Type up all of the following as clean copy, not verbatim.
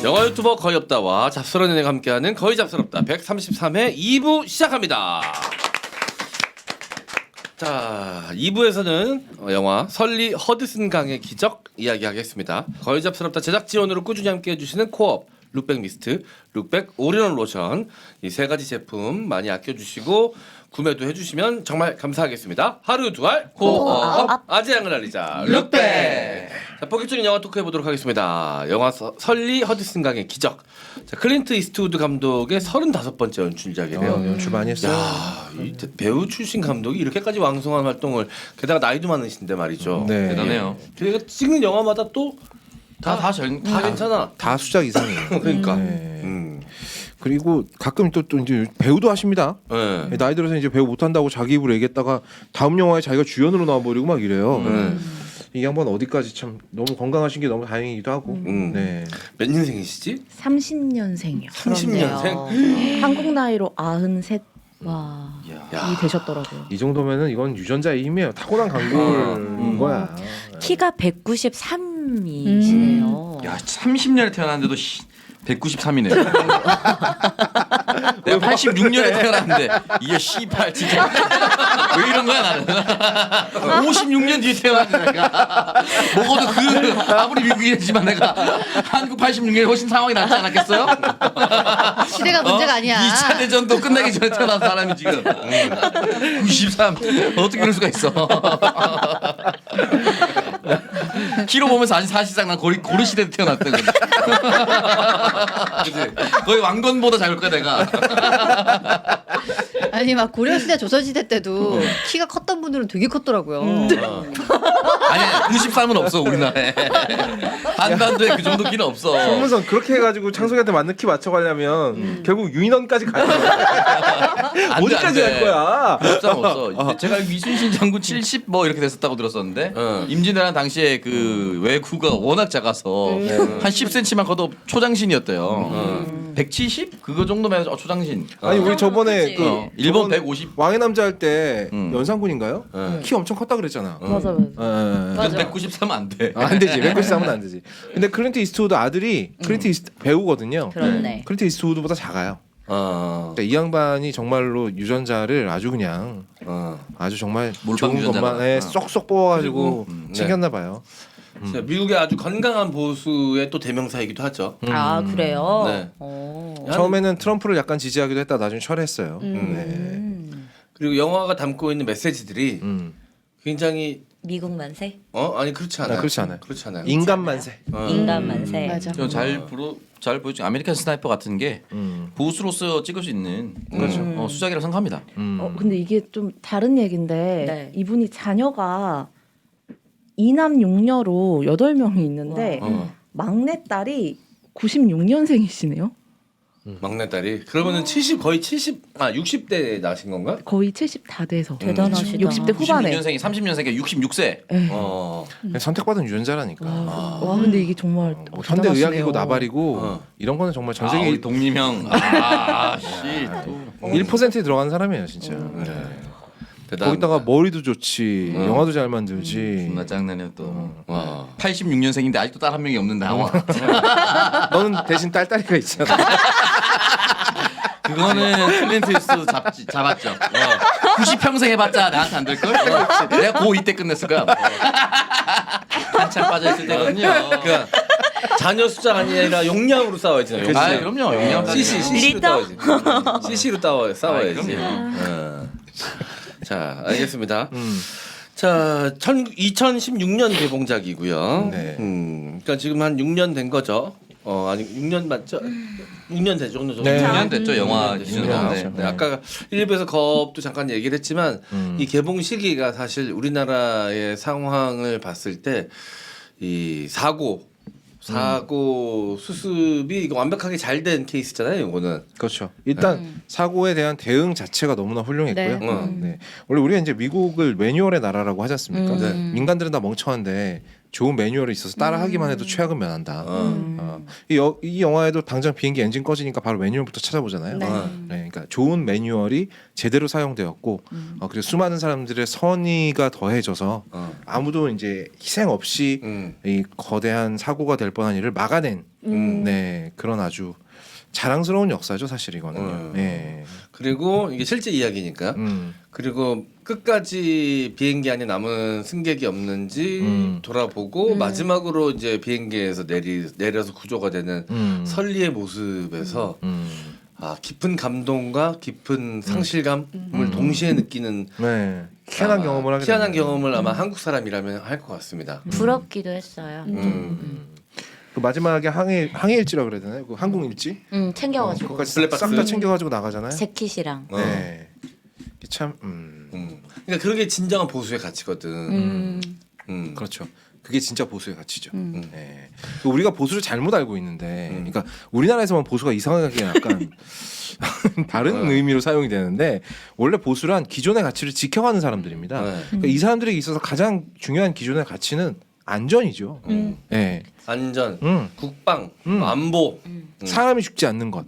영화 유튜버 거의 없다와 잡스러운 연예가 함께하는 거의 잡스럽다 133회 2부 시작합니다. 자, 2부에서는 영화 설리 허드슨 강의 기적 이야기하겠습니다. 거의 잡스럽다 제작 지원으로 꾸준히 함께해 주시는 코업, 룩백 미스트, 룩백 올인원 로션 이 세 가지 제품 많이 아껴주시고 구매도 해주시면 정말 감사하겠습니다. 하루 두 알 코업 아재양을 알리자 룩백. 자, 본격적인 영화 토크 해보도록 하겠습니다. 영화 설리 허드슨 강의 기적. 자, 클린트 이스트우드 감독의 35번째 연출작이래요. 연출 많이 했어요. 야, 이 배우 출신 감독이 이렇게까지 왕성한 활동을 게다가 나이도 많으신데 말이죠. 네. 대단해요. 저희가 찍는 영화마다 또 다 괜찮아. 다 수작 이상이에요. 그러니까. 네. 그리고 가끔 또 이제 배우도 하십니다. 네. 나이 들어서 이제 배우 못한다고 자기 입으로 얘기했다가 다음 영화에 자기가 주연으로 나와버리고 막 이래요. 이 양반 어디까지 참 너무 건강하신 게 너무 다행이기도 하고. 네. 몇 년생이시지? 30년생이요. 30년생? 한국 나이로 93. 와, 야. 이 되셨더라고요. 이 정도면은 이건 유전자의 힘이에요. 타고난 강골인 거야. 키가 193이시네요. 야 30년에 태어났는데도 193이네. 내가 86년에 태어났는데 이게 씨발 진짜 왜 이런 거야 나는. 56년 뒤에 태어났는데 내가 먹어도 아무리 미국이지만 내가 한국 86년에 훨씬 상황이 낫지 않았겠어요? 시대가 문제가 아니야. 2차 대전도 끝나기 전에 태어난 사람이 지금 93 어떻게 그럴 수가 있어? 키로 보면 사실상 난 고려 시대에 태어났대. 그치? 거의 왕건보다 작을 거야 내가. 아니 막 고려시대 조선시대 때도 키가 컸던 분들은 되게 컸더라고요. 아니 93은 없어 우리나라에. 한반도에 그 정도 키는 없어. 송문선 그렇게 해가지고 창석이한테 맞는 키 맞춰가려면 결국 유인원까지 가야 돼. 안 돼, 어디까지 안 갈 돼. 거야? 그런 사람 없어. 제가 이순신 장군 70 뭐 이렇게 됐었다고 들었었는데 임진왜란 당시에 그 외구가 워낙 작아서 한 10cm만 커도 초장신이었대요. 170 그거 정도면 초장신. 아니 우리 저번에 그 일본 저번 150. 왕의 남자 할 때 연상군인가요? 네. 키 엄청 컸다 그랬잖아. 맞아. 그래서 193은 안 돼. 안 되지. 193은 안 되지. 근데 클린트 이스트우드 아들이 클린트 배우거든요. 그렇네. 클린트 이스트우드보다 작아요. 어. 그러니까 이 양반이 정말로 유전자를 아주 그냥 아주 정말 몰빵 좋은 유전자다. 것만 쏙쏙 뽑아가지고 네. 챙겼나 봐요. 자, 미국의 아주 건강한 보수의 또 대명사이기도 하죠. 아, 그래요? 네. 처음에는 트럼프를 약간 지지하기도 했다 나중에 철회했어요. 네. 그리고 영화가 담고 있는 메시지들이 굉장히 미국 만세? 아니 그렇지 않아요. 그렇지 않아요. 그렇지 않아요. 인간 만세. 인간 만세. 맞아. 잘 보여준 아메리칸 스나이퍼 같은 게 보수로서 찍을 수 있는 수작이라고 생각합니다. 근데 이게 좀 다른 얘긴데 네. 이분이 자녀가 2남 6녀로 8명이 있는데 막내딸이 96년생이시네요. 막내딸이 그러면은 60대 나신 건가? 거의 70 다 돼서 대단하시다. 60대 후반에. 96년생이 30년생이 66세. 선택받은 유전자라니까. 와, 근데 이게 정말 현대 의학이고 대단하시네요. 나발이고 이런 거는 정말 전 세계 우리 독립형. 씨. 1%에 들어가는 사람이에요 진짜. 거기다가 머리도 좋지, 영화도 잘 만들지. 존나 짱나네 또. 와. 86년생인데 아직도 딸 한 명이 없는데 나와. 너는 대신 딸딸이가 있잖아. 그거는 클린트 이스트우드 잡았죠. 90평생 해봤자 나한테 안 될 걸. 내가 고2 때 끝냈을 거야. 한참 빠져있을 때거든요. 그러니까 자녀 숫자 아니라 용량으로 싸워야지. 아 그럼요. 용량 CC로 싸워야지. CC로 싸워야지. 그럼요. 자, 알겠습니다. 자, 2016년 개봉작이고요. 네. 그러니까 지금 한 6년 된 거죠. 아니 6년 맞죠? 6년 되죠. 정도. 네. 6년 됐죠 영화 네, 기준으로. 네. 네. 아까 1부에서 겁도 잠깐 얘기를 했지만 이 개봉 시기가 사실 우리나라의 상황을 봤을 때 이 사고 수습이 이거 완벽하게 잘 된 케이스잖아요. 이거는. 그렇죠. 일단 사고에 대한 대응 자체가 너무나 훌륭했고요. 네. 네. 원래 우리가 이제 미국을 매뉴얼의 나라라고 하지 않습니까? 네. 민간들은 다 멍청한데 좋은 매뉴얼이 있어서 따라하기만 해도 최악은 면한다. 이 영화에도 당장 비행기 엔진 꺼지니까 바로 매뉴얼부터 찾아보잖아요. 네. 네, 그러니까 좋은 매뉴얼이 제대로 사용되었고 그리고 수많은 사람들의 선의가 더해져서 아무도 이제 희생 없이 이 거대한 사고가 될 뻔한 일을 막아낸 네, 그런 아주 자랑스러운 역사죠 사실 이거는요. 예. 그리고 이게 실제 이야기니까. 그리고 끝까지 비행기 안에 남은 승객이 없는지 돌아보고 마지막으로 이제 비행기에서 내려서 구조가 되는 설리의 모습에서 아, 깊은 감동과 깊은 상실감을 동시에 느끼는 네. 희한한 아마 경험을 하게 희한한 되네요. 경험을 아마 한국 사람이라면 할 것 같습니다. 부럽기도 했어요. 그 마지막에 항해일지라 그래야 되나요? 그 항공일지? 챙겨가지고 그거까지 블랙박스. 싹 다 챙겨가지고 나가잖아요. 재킷이랑. 네. 이게 참 그러니까 그게 진정한 보수의 가치거든. 그렇죠. 그게 진짜 보수의 가치죠. 네. 우리가 보수를 잘못 알고 있는데, 그러니까 우리나라에서만 보수가 이상하게 약간 다른 의미로 사용이 되는데 원래 보수란 기존의 가치를 지켜가는 사람들입니다. 그러니까 이 사람들에게 있어서 가장 중요한 기존의 가치는 안전이죠. 네. 안전, 국방, 안보, 사람이 죽지 않는 것.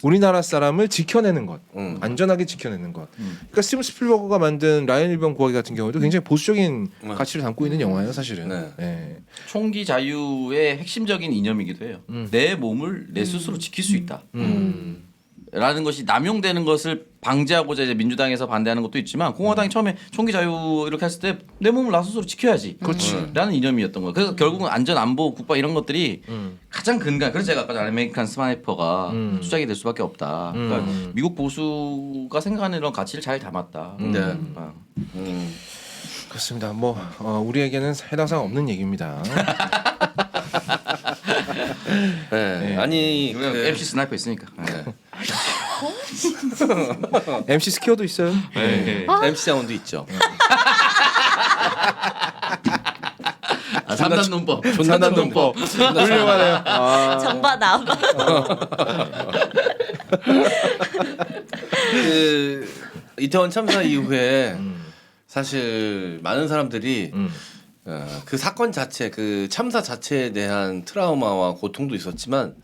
우리나라 사람을 지켜내는 것, 안전하게 지켜내는 것. 그러니까 스티븐 스필버그가 만든 라이언 일병 구하기 같은 경우도 굉장히 보수적인 가치를 담고 있는 영화예요, 사실은. 네. 네. 총기 자유의 핵심적인 이념이기도 해요. 내 몸을 내 스스로 지킬 수 있다. 라는 것이 남용되는 것을 방지하고자 이제 민주당에서 반대하는 것도 있지만 공화당이 처음에 총기 자유 이렇게 했을 때 내 몸을 나 스스로 지켜야지. 라는 이념이었던 거예요. 그래서 결국은 안전, 안보, 국방 이런 것들이 가장 근간. 그래서 제가 아까 전에 아메리칸 스나이퍼가 수작이 될 수밖에 없다. 그러니까 미국 보수가 생각하는 이런 가치를 잘 담았다. 네. 그렇습니다. 뭐 우리에게는 해당 사항 없는 얘기입니다. 네. 아니 그, MC 스나이퍼 있으니까. MC 스퀘어도 있어요. MC 자원도 있죠. 아, 3단 논법. 존나 논법. 훌륭하네요. 정바남. 그 이태원 참사 이후에 사실 많은 사람들이 그 사건 자체, 그 참사 자체에 대한 트라우마와 고통도 있었지만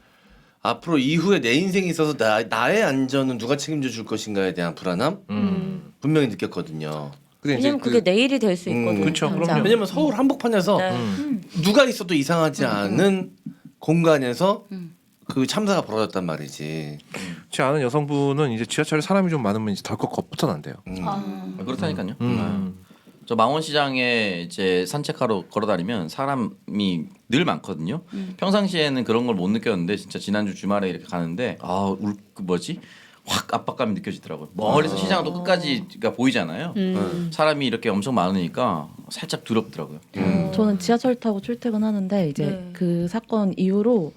앞으로 이후에 내 인생에 있어서 나의 안전은 누가 책임져 줄 것인가에 대한 불안함 분명히 느꼈거든요. 근데 이제 왜냐면 그게 내일이 될 수 있거든요. 그쵸, 당장. 그럼요. 왜냐면 서울 한복판에서 누가 있어도 이상하지 않은 공간에서 그 참사가 벌어졌단 말이지. 제 아는 여성분은 이제 지하철에 사람이 좀 많으면 이제 덜컥 겁부터 난대요. 그렇다니까요. 저 망원시장에 이제 산책하러 걸어다니면 사람이 늘 많거든요. 평상시에는 그런 걸 못 느꼈는데 진짜 지난주 주말에 이렇게 가는데 그 뭐지? 확 압박감이 느껴지더라고요. 멀리서 시장도 끝까지가 보이잖아요. 사람이 이렇게 엄청 많으니까 살짝 두렵더라고요. 저는 지하철 타고 출퇴근하는데 이제 그 사건 이후로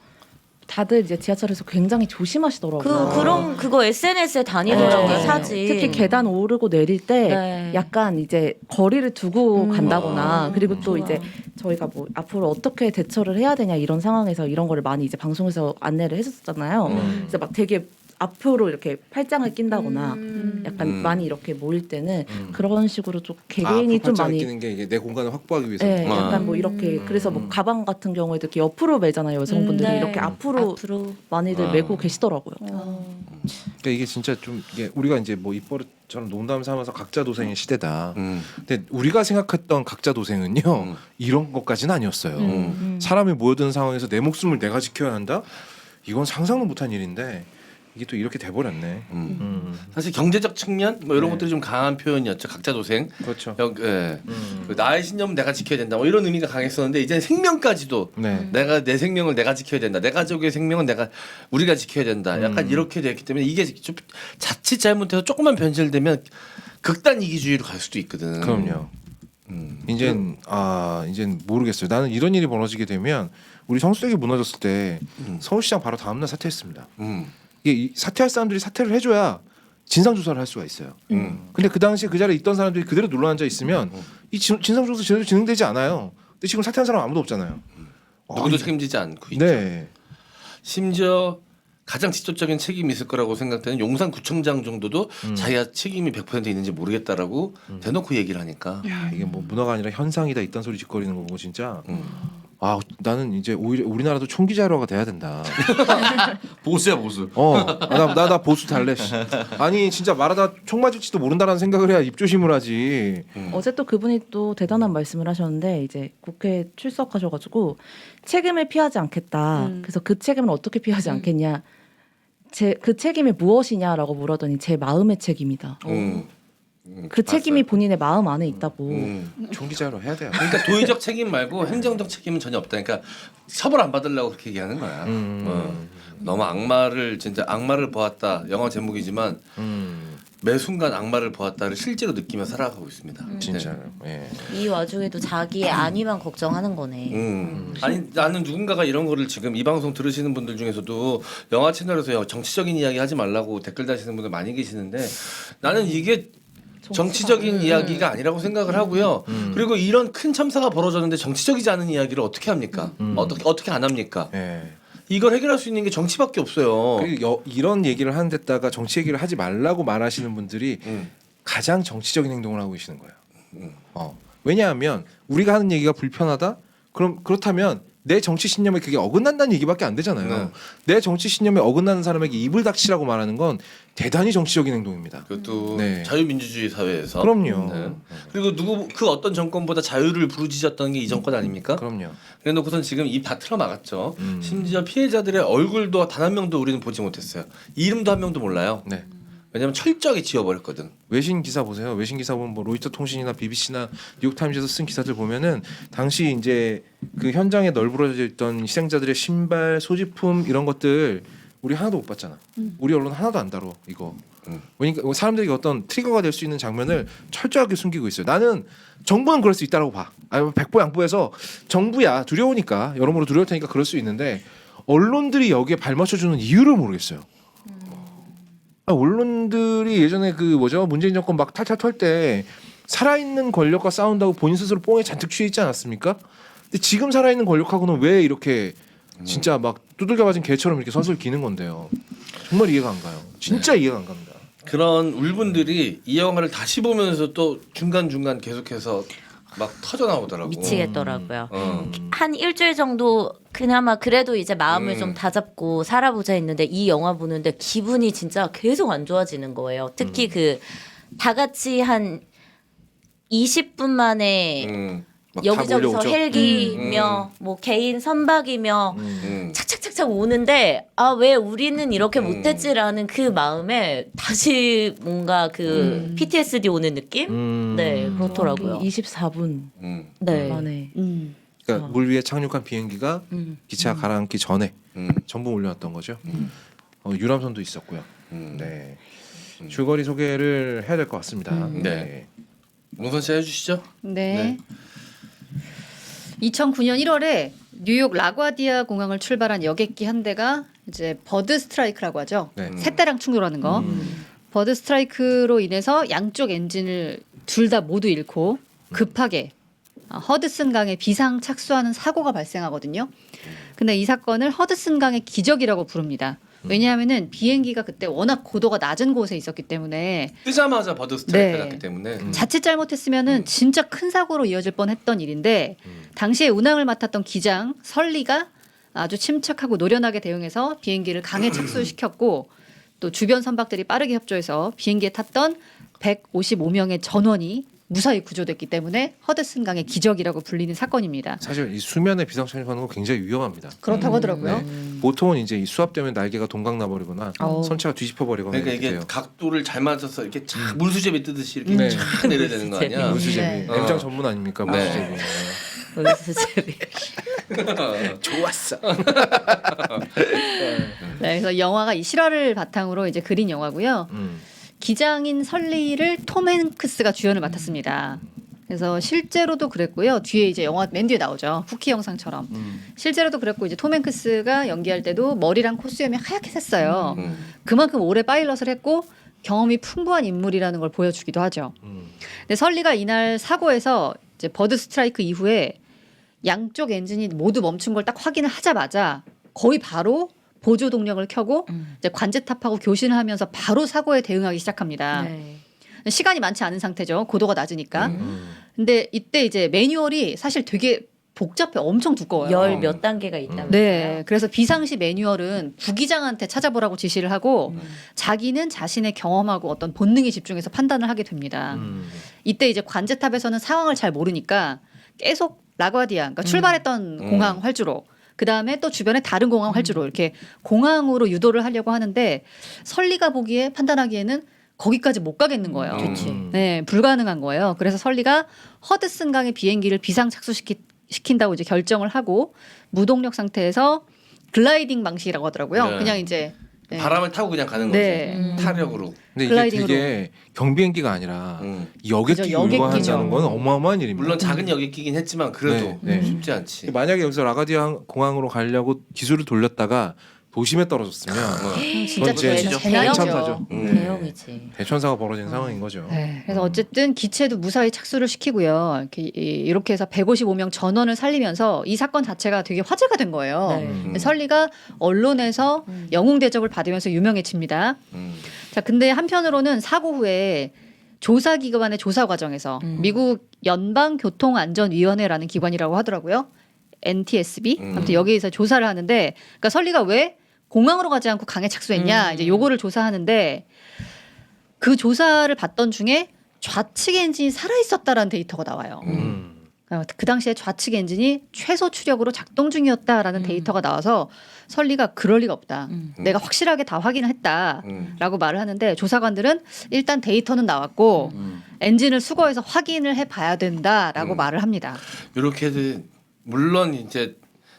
다들 이제 지하철에서 굉장히 조심하시더라고요. 그거 SNS에 다니더라고요. 네. 사진. 특히 계단 오르고 내릴 때 네. 약간 이제 거리를 두고 간다거나 그리고 또 좋아. 이제 저희가 뭐 앞으로 어떻게 대처를 해야 되냐 이런 상황에서 이런 거를 많이 이제 방송에서 안내를 했었잖아요. 그래서 막 되게 앞으로 이렇게 팔짱을 낀다거나 약간 많이 이렇게 모일 때는 그런 식으로 좀 개개인이 좀 많이 끼는 게 이게 내 공간을 확보하기 위해서. 네, 약간 뭐 이렇게 그래서 뭐 가방 같은 경우에도 이렇게 옆으로 매잖아요. 여성분들이 네. 이렇게 앞으로 많이들 메고 계시더라고요. 그러니까 이게 진짜 좀 이게 우리가 이제 뭐 입버릇처럼 농담 삼아서 각자 도생의 시대다. 근데 우리가 생각했던 각자 도생은요 이런 것까지는 아니었어요. 사람이 모여드는 상황에서 내 목숨을 내가 지켜야 한다. 이건 상상도 못한 일인데 이게 또 이렇게 돼버렸네. 사실 경제적 측면 뭐 이런 네. 것들이 좀 강한 표현이었죠. 각자 도생. 그렇죠. 예. 그 나의 신념은 내가 지켜야 된다. 뭐 이런 의미가 강했었는데 이제 생명까지도 네. 내가 내 생명을 내가 지켜야 된다. 내 가족의 생명은 우리가 지켜야 된다. 약간 이렇게 됐기 때문에 이게 좀 자칫 잘못해서 조금만 변질되면 극단 이기주의로 갈 수도 있거든. 그럼요. 이젠 이젠 모르겠어요. 나는 이런 일이 벌어지게 되면 우리 성수대교 무너졌을 때 서울시장 바로 다음날 사퇴했습니다. 이게 사퇴할 사람들이 사퇴를 해줘야 진상 조사를 할 수가 있어요. 근데 그 당시에 그 자리에 있던 사람들이 그대로 눌러 앉아 있으면 이 진상 조사 제대로 진행되지 않아요. 근데 지금 사퇴한 사람 아무도 없잖아요. 누구도 책임지지 않고 있죠. 네. 심지어 가장 직접적인 책임이 있을 거라고 생각되는 용산구청장 정도도 자기가 책임이 100% 있는지 모르겠다라고 대놓고 얘기를 하니까. 야, 이게 뭐 문화가 아니라 현상이다 이딴 소리 짓거리는 거고 진짜. 아 나는 이제 오히려 우리나라도 총기 자료가 돼야 된다. 보수야 보수. 나 보수 달래. 씨. 아니 진짜 말하다 총 맞을지도 모른다라는 생각을 해야 입조심을 하지. 어제 또 그분이 또 대단한 말씀을 하셨는데 이제 국회에 출석하셔가지고 책임을 피하지 않겠다. 그래서 그 책임을 어떻게 피하지 않겠냐. 그 책임이 무엇이냐라고 물었더니 제 마음의 책임이다. 그 책임이 본인의 마음 안에 있다고. 총기 자료 해야 돼요. 그러니까 도의적 책임 말고 행정적 책임은 전혀 없다. 그러니까 처벌 안 받으려고 그렇게 얘기하는 거야. 너무 진짜 악마를 보았다. 영화 제목이지만 매 순간 악마를 보았다를 실제로 느끼며 살아가고 있습니다. 진짜요. 예. 이 와중에도 자기의 안위만 걱정하는 거네. 아니 나는 누군가가 이런 거를 지금 이 방송 들으시는 분들 중에서도 영화 채널에서 정치적인 이야기 하지 말라고 댓글 다시는 분들 많이 계시는데 나는 이게 정치적인 이야기가 아니라고 생각을 하고요. 그리고 이런 큰 참사가 벌어졌는데 정치적이지 않은 이야기를 어떻게 합니까? 어떻게 안 합니까? 예. 이걸 해결할 수 있는 게 정치밖에 없어요. 그리고 이런 얘기를 하는 데다가 정치 얘기를 하지 말라고 말하시는 분들이 가장 정치적인 행동을 하고 계시는 거예요. 왜냐하면 우리가 하는 얘기가 불편하다? 그렇다면 내 정치 신념에 그게 어긋난다는 얘기밖에 안 되잖아요. 내 정치 신념에 어긋나는 사람에게 입을 닥치라고 말하는 건 대단히 정치적인 행동입니다. 그것도 네. 자유민주주의 사회에서. 그럼요. 네. 그리고 그 어떤 정권보다 자유를 부르짖었던 게 이 정권 아닙니까? 그럼요. 그래놓고선 지금 입 다 틀어 막았죠. 심지어 피해자들의 얼굴도 단 한 명도 우리는 보지 못했어요. 이름도 한 명도 몰라요. 네. 왜냐면 철저하게 지워버렸거든. 외신 기사 보세요. 외신 기사 보면 뭐 로이터 통신이나 BBC나 뉴욕타임즈에서 쓴 기사들 보면은 당시 이제 그 현장에 널브러져 있던 희생자들의 신발, 소지품 이런 것들 우리 하나도 못 봤잖아. 우리 언론 하나도 안 다뤄 이거. 그러니까 사람들이 어떤 트리거가 될 수 있는 장면을 철저하게 숨기고 있어요. 나는 정부는 그럴 수 있다라고 봐. 백보양보해서 정부야 두려우니까 여러모로 두려울 테니까 그럴 수 있는데 언론들이 여기에 발맞춰주는 이유를 모르겠어요. 언론들이 예전에 그 문재인 정권 막 탈탈 털 때 살아있는 권력과 싸운다고 본인 스스로 뽕에 잔뜩 취해 있지 않았습니까? 근데 지금 살아있는 권력하고는 왜 이렇게 진짜 막 두들겨 맞은 개처럼 이렇게 서슬 기는 건데요. 정말 이해가 안 가요. 진짜 이해가 안 갑니다. 그런 울분들이 이 영화를 다시 보면서 또 중간중간 계속해서 막 터져 나오더라고. 미치겠더라고요. 어. 한 일주일 정도 그나마 그래도 이제 마음을 좀 다잡고 살아보자 했는데 이 영화 보는데 기분이 진짜 계속 안 좋아지는 거예요. 특히 그 다 같이 한 20분 만에 막 여기저기서 다 몰려오죠. 헬기며 뭐 개인 선박이며 착착착착 오는데 아 왜 우리는 이렇게 못했지라는 그 마음에 다시 뭔가 그 PTSD 오는 느낌? 네 그렇더라고요. 24분 네. 만에. 그러니까 물 위에 착륙한 비행기가 기차 가라앉기 전에 전부 몰려왔던 거죠. 유람선도 있었고요. 네. 줄거리 소개를 해야 될 것 같습니다. 네. 문선 씨 해주시죠. 네. 2009년 1월에 뉴욕 라과디아 공항을 출발한 여객기 한 대가 이제 버드 스트라이크라고 하죠. 네. 새떼랑 충돌하는 거. 버드 스트라이크로 인해서 양쪽 엔진을 둘 다 모두 잃고 급하게 허드슨 강에 비상 착수하는 사고가 발생하거든요. 근데 이 사건을 허드슨 강의 기적이라고 부릅니다. 왜냐하면은 비행기가 그때 워낙 고도가 낮은 곳에 있었기 때문에 뜨자마자 버드 스트라이크 네. 났기 때문에 자칫 잘못했으면은 진짜 큰 사고로 이어질 뻔했던 일인데 당시에 운항을 맡았던 기장 설리가 아주 침착하고 노련하게 대응해서 비행기를 강에 착수시켰고 또 주변 선박들이 빠르게 협조해서 비행기에 탔던 155명의 전원이 무사히 구조됐기 때문에 허드슨 강의 기적이라고 불리는 사건입니다. 사실 이 수면에 비상 착륙하는 건 굉장히 위험합니다. 그렇다고 하더라고요. 네. 보통은 이제 이 수압되면 날개가 동강 나버리거나 선체가 뒤집혀 버리거나 그러니까 이렇게 이게 돼요. 각도를 잘 맞춰서 이렇게 쫙 물수제비 뜨듯이 이렇게 네. 쫙 내려야 되는 거 아니야? 물수제비. 네. M장 전문 아닙니까? 네. 물수제비. 좋았어. 네, 그래서 영화가 이 실화를 바탕으로 이제 그린 영화고요. 기장인 설리를 톰 행크스가 주연을 맡았습니다. 그래서 실제로도 그랬고요. 뒤에 이제 영화 맨 뒤에 나오죠. 후키 영상처럼. 실제로도 그랬고 이제 톰 행크스가 연기할 때도 머리랑 콧수염이 하얗게 샜어요. 그만큼 오래 파일럿을 했고 경험이 풍부한 인물이라는 걸 보여주기도 하죠. 근데 설리가 이날 사고에서 이제 버드 스트라이크 이후에 양쪽 엔진이 모두 멈춘 걸 딱 확인을 하자마자 거의 바로 보조 동력을 켜고 이제 관제탑하고 교신을 하면서 바로 사고에 대응하기 시작합니다. 네. 시간이 많지 않은 상태죠. 고도가 낮으니까. 근데 이때 이제 매뉴얼이 사실 되게 복잡해, 엄청 두꺼워요. 열 몇 단계가 있다면서요. 네, 그래서 비상시 매뉴얼은 부기장한테 찾아보라고 지시를 하고 자기는 자신의 경험하고 어떤 본능에 집중해서 판단을 하게 됩니다. 이때 이제 관제탑에서는 상황을 잘 모르니까 계속 라과디아, 그러니까 출발했던 공항 활주로, 그 다음에 또 주변에 다른 공항 활주로 이렇게 공항으로 유도를 하려고 하는데 설리가 보기에 판단하기에는 거기까지 못 가겠는 거예요. 네, 불가능한 거예요. 그래서 설리가 허드슨 강의 비행기를 비상 착수시킨다고 이제 결정을 하고 무동력 상태에서 글라이딩 방식이라고 하더라고요. 네. 그냥 이제 네. 바람을 타고 그냥 가는 네. 거지. 타력으로. 근데 이게 글라이딩으로. 되게 경비행기가 아니라 여객기 그죠, 여객기죠. 운반한다는 건 어마어마한 일입니다. 물론 작은 여객기긴 했지만 그래도 네, 네. 쉽지 않지. 만약에 여기서 라가디아 공항으로 가려고 기술을 돌렸다가 도심에 떨어졌으면 진짜 이제 대나죠. 대참사죠. 대형이지. 대천사가 벌어진 상황인 거죠. 네, 그래서 어쨌든 기체도 무사히 착수를 시키고요. 이렇게 해서 155명 전원을 살리면서 이 사건 자체가 되게 화제가 된 거예요. 네. 설리가 언론에서 영웅 대접을 받으면서 유명해집니다. 자, 근데 한편으로는 사고 후에 조사기관의 조사 과정에서 미국 연방교통안전위원회라는 기관이라고 하더라고요. NTSB. 아무튼 여기에서 조사를 하는데, 그러니까 설리가 왜 공항으로 가지 않고 강에 착수했냐, 이제 요거를 조사하는데 그 조사를 받던 중에 좌측 엔진이 살아 있었다라는 데이터가 나와요. 그 당시에 좌측 엔진이 최소 추력으로 작동 중이었다라는 데이터가 나와서 설리가 그럴 리가 없다. 내가 확실하게 다 확인을 했다라고 말을 하는데 조사관들은 일단 데이터는 나왔고 엔진을 수거해서 확인을 해봐야 된다라고 말을 합니다. 이렇게 물론 이제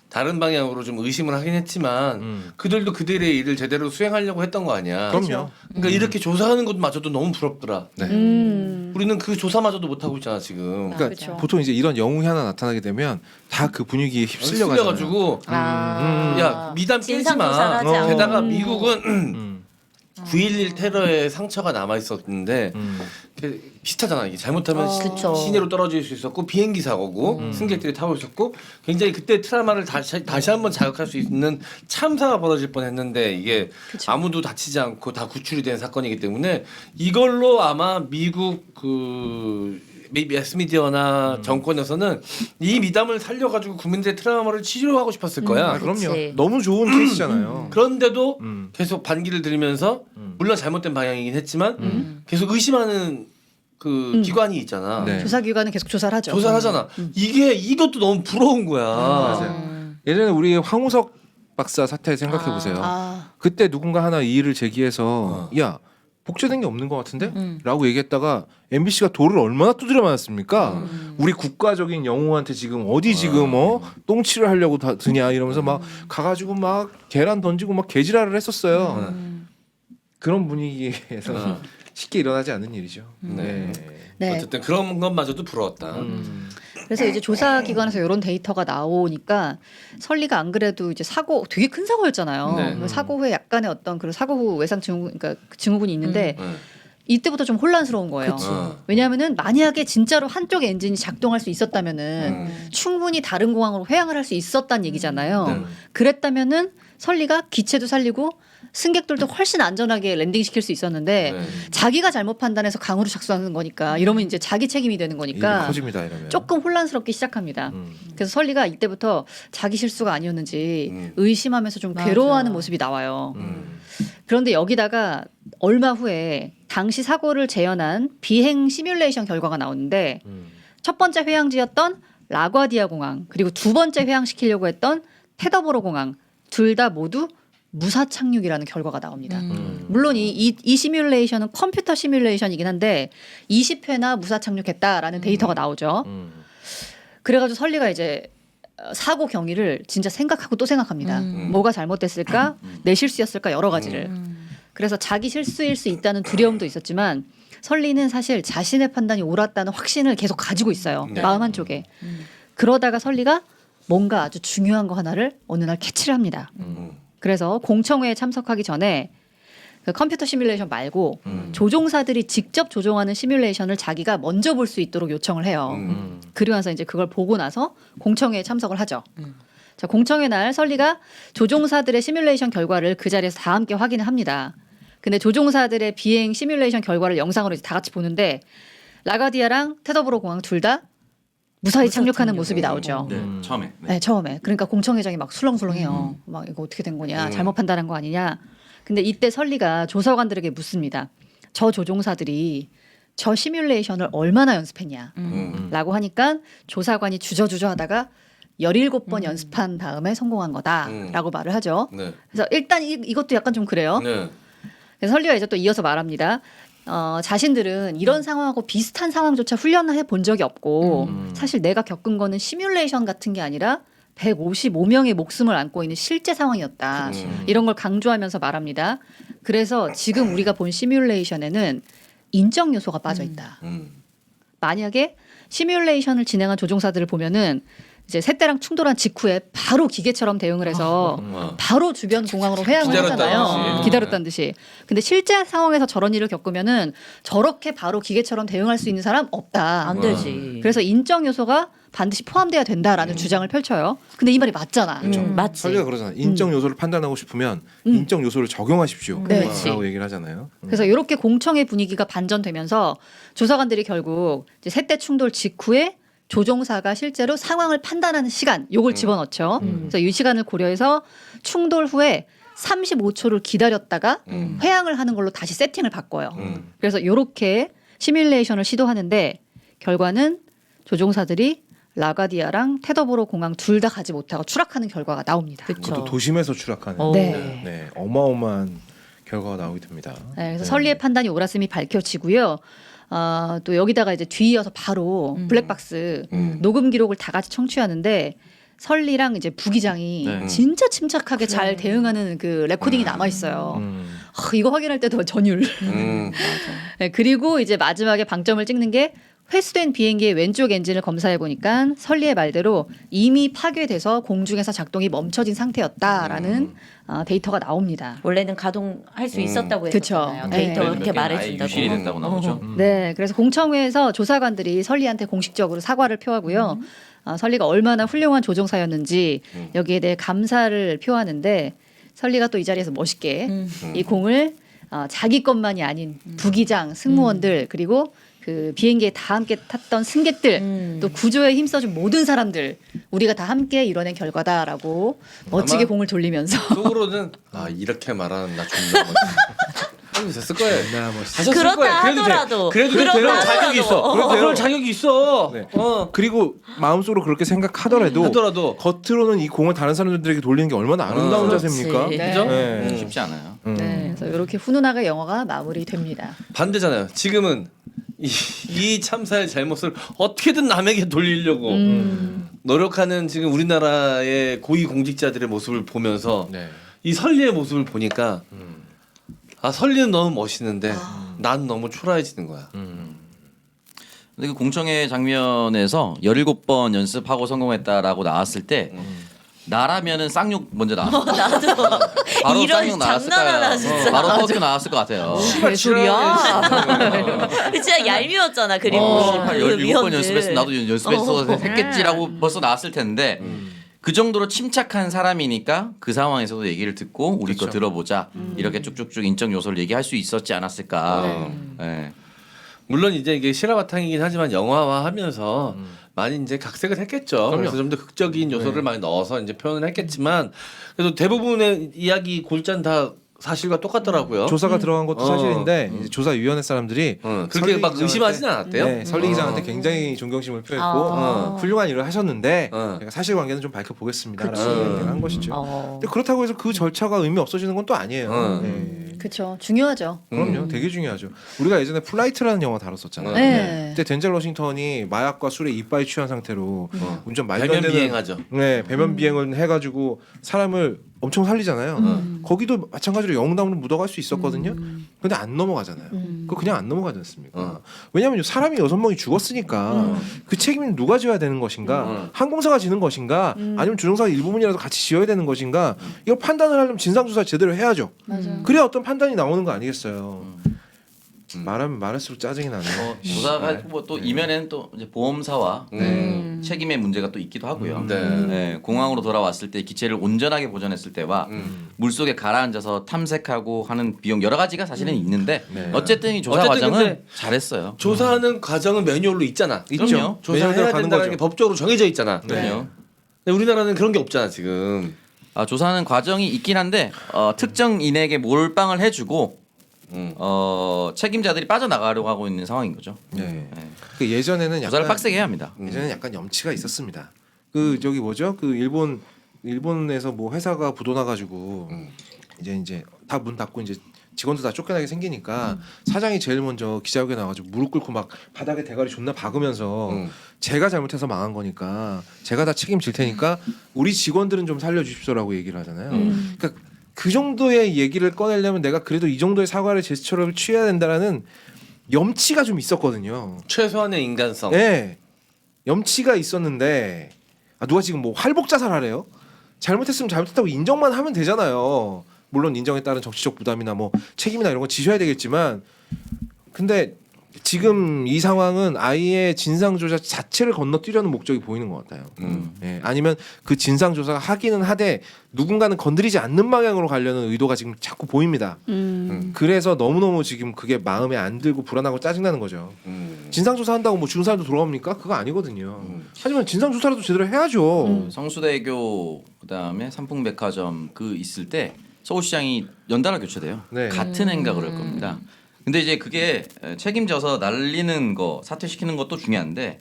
다른 방향으로 좀 의심을 하긴 했지만 그들도 그들의 일을 제대로 수행하려고 했던 거 아니야. 그럼요. 그러니까 이렇게 조사하는 것마저도 너무 부럽더라. 네. 우리는 그 조사마저도 못 하고 있잖아 지금. 그러니까 그쵸. 보통 이제 이런 영웅이 하나 나타나게 되면 다 그 분위기에 휩쓸려 가지고 가지고 야 미담 깨지 진상조사를 마. 하지 않고. 게다가 미국은 9.11 테러의 상처가 남아 있었는데 비슷하잖아. 이게 잘못하면 그쵸. 시내로 떨어질 수 있었고 비행기 사고고 승객들이 타고 있었고 굉장히 그때 트라우마를 다시 한번 자극할 수 있는 참사가 벌어질 뻔했는데 이게 아무도 다치지 않고 다 구출이 된 사건이기 때문에 이걸로 아마 미국 그 매스미디어나 정권에서는 이 미담을 살려가지고 국민들의 트라우마를 치료하고 싶었을 거야. 아, 그럼요. 그치. 너무 좋은 케이스잖아요. 그런데도 음. 계속 반기를 들으면서 물론 잘못된 방향이긴 했지만 계속 의심하는 그 기관이 있잖아. 네. 조사기관은 계속 조사를 하죠. 조사를 하잖아. 이것도 너무 부러운 거야. 맞아요. 예전에 우리 황우석 박사 사태 생각해 보세요. 그때 누군가 하나 이의를 제기해서 야 복제된 게 없는 것 같은데? 라고 얘기했다가 MBC가 돌을 얼마나 두드려 맞았습니까? 우리 국가적인 영웅한테 지금 어디 지금 똥칠을 하려고 다 드냐 이러면서 막 가가지고 막 계란 던지고 막 개지랄을 했었어요. 그런 분위기에서 쉽게 일어나지 않는 일이죠. 네. 네. 어쨌든 그런 것마저도 부러웠다. 그래서 이제 조사기관에서 이런 데이터가 나오니까 설리가 안 그래도 이제 사고 되게 큰 사고였잖아요. 네. 사고 후에 약간의 어떤 그런 사고 후 외상 증후, 그러니까 증후군이 있는데 네. 이때부터 좀 혼란스러운 거예요. 왜냐하면은 만약에 진짜로 한쪽 엔진이 작동할 수 있었다면은 충분히 다른 공항으로 회항을 할 수 있었다는 얘기잖아요. 그랬다면은 설리가 기체도 살리고 승객들도 훨씬 안전하게 랜딩시킬 수 있었는데 네. 자기가 잘못 판단해서 강으로 착수하는 거니까 이러면 이제 자기 책임이 되는 일이 거니까 커집니다 이러면. 조금 혼란스럽게 시작합니다. 그래서 설리가 이때부터 자기 실수가 아니었는지 의심하면서 좀 맞아. 괴로워하는 모습이 나와요. 그런데 여기다가 얼마 후에 당시 사고를 재현한 비행 시뮬레이션 결과가 나오는데 첫 번째 회항지였던 라과디아 공항 그리고 두 번째 회항시키려고 했던 테더보로 공항 둘 다 모두 무사 착륙이라는 결과가 나옵니다. 물론 이 시뮬레이션은 컴퓨터 시뮬레이션이긴 한데 20회나 무사 착륙했다라는 데이터가 나오죠. 그래가지고 설리가 이제 사고 경위를 진짜 생각하고 또 생각합니다. 뭐가 잘못됐을까? 내 실수였을까? 여러 가지를. 그래서 자기 실수일 수 있다는 두려움도 있었지만 설리는 사실 자신의 판단이 옳았다는 확신을 계속 가지고 있어요. 네. 마음 한쪽에. 그러다가 설리가 뭔가 아주 중요한 거 하나를 어느 날 캐치를 합니다. 그래서 공청회에 참석하기 전에 그 컴퓨터 시뮬레이션 말고 조종사들이 직접 조종하는 시뮬레이션을 자기가 먼저 볼 수 있도록 요청을 해요. 그리고 나서 이제 그걸 보고 나서 공청회에 참석을 하죠. 자, 공청회 날 설리가 조종사들의 시뮬레이션 결과를 그 자리에서 다 함께 확인을 합니다. 근데 조종사들의 비행 시뮬레이션 결과를 영상으로 이제 다 같이 보는데 라가디아랑 테더브로 공항 둘 다 무사히 착륙하는 모습이 나오죠. 네, 처음에. 네. 네, 처음에. 그러니까 공청회장이 막 술렁술렁해요. 막 이거 어떻게 된 거냐, 잘못 판단한 거 아니냐. 근데 이때 설리가 조사관들에게 묻습니다. 저 조종사들이 저 시뮬레이션을 얼마나 연습했냐 라고 하니까 조사관이 주저주저 하다가 17번 연습한 다음에 성공한 거다라고 말을 하죠. 네. 그래서 일단 이것도 약간 좀 그래요. 네. 그래서 설리가 이제 또 이어서 말합니다. 자신들은 이런 상황하고 비슷한 상황조차 훈련을 해본 적이 없고 사실 내가 겪은 거는 시뮬레이션 같은 게 아니라 155명의 목숨을 안고 있는 실제 상황이었다. 이런 걸 강조하면서 말합니다. 그래서 지금 우리가 본 시뮬레이션에는 인적 요소가 빠져 있다. 만약에 시뮬레이션을 진행한 조종사들을 보면은 이제 새떼랑 충돌한 직후에 바로 기계처럼 대응을 해서 바로 주변 공항으로 회항을 기다렸다는 하잖아요. 듯이. 기다렸다는 듯이. 근데 실제 상황에서 저런 일을 겪으면은 저렇게 바로 기계처럼 대응할 수 있는 사람 없다. 안 되지. 그래서 인적 요소가 반드시 포함돼야 된다라는 주장을 펼쳐요. 근데 이 말이 맞잖아. 맞지. 설리가 그러잖아. 인적 요소를 판단하고 싶으면 인적 요소를 적용하십시오. 네. 라고 얘기를 하잖아요. 그래서 이렇게 공청회 분위기가 반전되면서 조사관들이 결국 이제 새떼 충돌 직후에 조종사가 실제로 상황을 판단하는 시간 요걸 집어넣죠. 그래서 이 시간을 고려해서 충돌 후에 35초를 기다렸다가 회항을 하는 걸로 다시 세팅을 바꿔요. 그래서 이렇게 시뮬레이션을 시도하는데 결과는 조종사들이 라가디아랑 테더보로 공항 둘 다 가지 못하고 추락하는 결과가 나옵니다. 그것도 그렇죠. 도심에서 추락하는 네. 네, 어마어마한 결과가 나오게 됩니다. 네, 그래서 설리의 판단이 옳았음이 밝혀지고요. 또 여기다가 이제 뒤이어서 바로 블랙박스 녹음 기록을 다 같이 청취하는데 설리랑 이제 부기장이 네. 진짜 침착하게 잘 대응하는 그 레코딩이 남아 있어요. 이거 확인할 때도 전율. 네, 그리고 이제 마지막에 방점을 찍는 게 회수된 비행기의 왼쪽 엔진을 검사해 보니까 설리의 말대로 이미 파괴돼서 공중에서 작동이 멈춰진 상태였다라는 데이터가 나옵니다. 원래는 가동할 수 있었다고 그쵸. 했었잖아요. 네. 데이터 그래도 그렇게 몇 개는 아예 말해준다고. 유실이 된다고 나오죠. 네, 그래서 공청회에서 조사관들이 설리한테 공식적으로 사과를 표하고요. 설리가 얼마나 훌륭한 조종사였는지 여기에 대해 감사를 표하는데 설리가 또 이 자리에서 멋있게 이 공을 자기 것만이 아닌 부기장, 승무원들 그리고 그 비행기에 다 함께 탔던 승객들 또 구조에 힘써준 모든 사람들 우리가 다 함께 이뤄낸 결과다라고 멋지게 아마 공을 돌리면서 속으로는 이렇게 말하는 나 존나 멋있어. 했을 거예요. 나 멋있어. 하셨을 그렇다 거예요. 하더라도. 그래도 그렇다 그럴 자격이 있어. 하더라도. 그럴 자격이 있어. 네. 그리고 마음속으로 그렇게 생각하더라도 하더라도 겉으로는 이 공을 다른 사람들에게 돌리는 게 얼마나 아름다운 그렇지. 자세입니까? 네. 그죠? 네. 쉽지 않아요. 네, 그래서 이렇게 훈훈하게 영화가 마무리됩니다. 반대잖아요. 지금은 이 참사의 잘못을 어떻게든 남에게 돌리려고 노력하는 지금 우리나라의 고위 공직자들의 모습을 보면서 네. 이 설리의 모습을 보니까 설리는 너무 멋있는데 난 너무 초라해지는 거야. 근데 그 공청회 장면에서 17번 연습하고 성공했다라고 나왔을 때 나라면은 쌍욕 먼저 나왔어. 나도 바로 이런 쌍욕 나왔을 장난 하나 거야. 진짜. 바로 터지고 나왔을 것 같아요. 개소리야. 진짜 얄미웠잖아. 그리고 17번 연습했으면 나도 연습했어 했겠지라고 벌써 나왔을 텐데 그 정도로 침착한 사람이니까 그 상황에서도 얘기를 듣고 우리 거 들어보자 이렇게 쭉쭉쭉 인적 요소를 얘기할 수 있었지 않았을까. 네. 물론 이제 이게 실화 바탕이긴 하지만 영화화하면서 많이 이제 각색을 했겠죠. 그래서 좀 더 극적인 요소를 많이 넣어서 이제 표현을 했겠지만 그래도 대부분의 이야기 골자는 다 사실과 똑같더라고요. 조사가 들어간 것도 사실인데 이제 조사위원회 사람들이 그렇게 설리 막 기자한테- 의심하지는 않았대요. 네, 설리 기자한테 굉장히 존경심을 표했고 훌륭한 일을 하셨는데 제가 사실관계는 좀 밝혀보겠습니다라고 얘기를 한 것이죠. 근데 그렇다고 해서 그 절차가 의미 없어지는 건 또 아니에요. 네. 그렇죠. 중요하죠. 그럼요, 되게 중요하죠. 우리가 예전에 플라이트라는 영화 다뤘었잖아요. 네. 그때 덴젤 워싱턴이 마약과 술에 이빨이 취한 상태로 운전 말도 안 배면 되는 비행하죠. 네, 배면 비행을 해가지고 사람을 엄청 살리잖아요. 거기도 마찬가지로 영웅담으로 묻어갈 수 있었거든요. 근데 안 넘어가잖아요. 그거 그냥 안 넘어가지 않습니까? 왜냐하면 사람이 6명이 죽었으니까 그 책임은 누가 져야 되는 것인가? 항공사가 지는 것인가? 아니면 조종사가 일부분이라도 같이 지어야 되는 것인가? 이걸 판단을 하려면 진상조사 제대로 해야죠. 그래야 어떤 판단이 나오는 거 아니겠어요. 말하면 말할수록 짜증이 나네요. 조사가 뭐 또 이면에는 또 이제 보험사와 책임의 문제가 또 있기도 하고요. 네. 네, 공항으로 돌아왔을 때 기체를 온전하게 보존했을 때와 물속에 가라앉아서 탐색하고 하는 비용 여러 가지가 사실은 있는데 네. 어쨌든 이 조사 어쨌든 과정은 근데 잘했어요. 조사하는 과정은 매뉴얼로 있잖아. 있죠. 그럼요. 조사를 매뉴얼대로 해야 가는 된다는 거죠. 게 법적으로 정해져 있잖아. 그럼요. 근데 우리나라는 그런 게 없잖아 지금. 조사하는 과정이 있긴 한데 특정인에게 몰빵을 해주고 책임자들이 빠져나가려고 하고 있는 상황인 거죠. 네. 그 예전에는 조사를 약간 빡세게 해야 합니다. 예전에는 약간 염치가 있었습니다. 그 저기 뭐죠? 그 일본에서 뭐 회사가 부도나가지고 이제 다 문 닫고 이제 직원들 다 쫓겨나게 생기니까 사장이 제일 먼저 기자회견 나와가지고 무릎 꿇고 막 바닥에 대가리 존나 박으면서 제가 잘못해서 망한 거니까 제가 다 책임질 테니까 우리 직원들은 좀 살려주십시오라고 얘기를 하잖아요. 그러니까 그 정도의 얘기를 꺼내려면 내가 그래도 이 정도의 사과를 제스처를 취해야 된다라는 염치가 좀 있었거든요. 최소한의 인간성. 네, 염치가 있었는데 누가 지금 뭐 할복 자살하래요? 잘못했으면 잘못했다고 인정만 하면 되잖아요. 물론 인정에 따른 정치적 부담이나 뭐 책임이나 이런 거 지셔야 되겠지만 근데 지금 이 상황은 아예 진상조사 자체를 건너뛰려는 목적이 보이는 것 같아요. 예, 아니면 그 진상조사가 하기는 하되 누군가는 건드리지 않는 방향으로 가려는 의도가 지금 자꾸 보입니다. 그래서 너무너무 지금 그게 마음에 안 들고 불안하고 짜증나는 거죠. 진상조사 한다고 뭐 죽은 사람도 돌아옵니까? 그거 아니거든요. 하지만 진상조사라도 제대로 해야죠. 성수대교 그다음에 삼풍백화점 그 있을 때 서울시장이 연달아 교체돼요. 네. 같은 행각을 할 겁니다. 근데 이제 그게 책임져서 날리는 거 사퇴시키는 것도 중요한데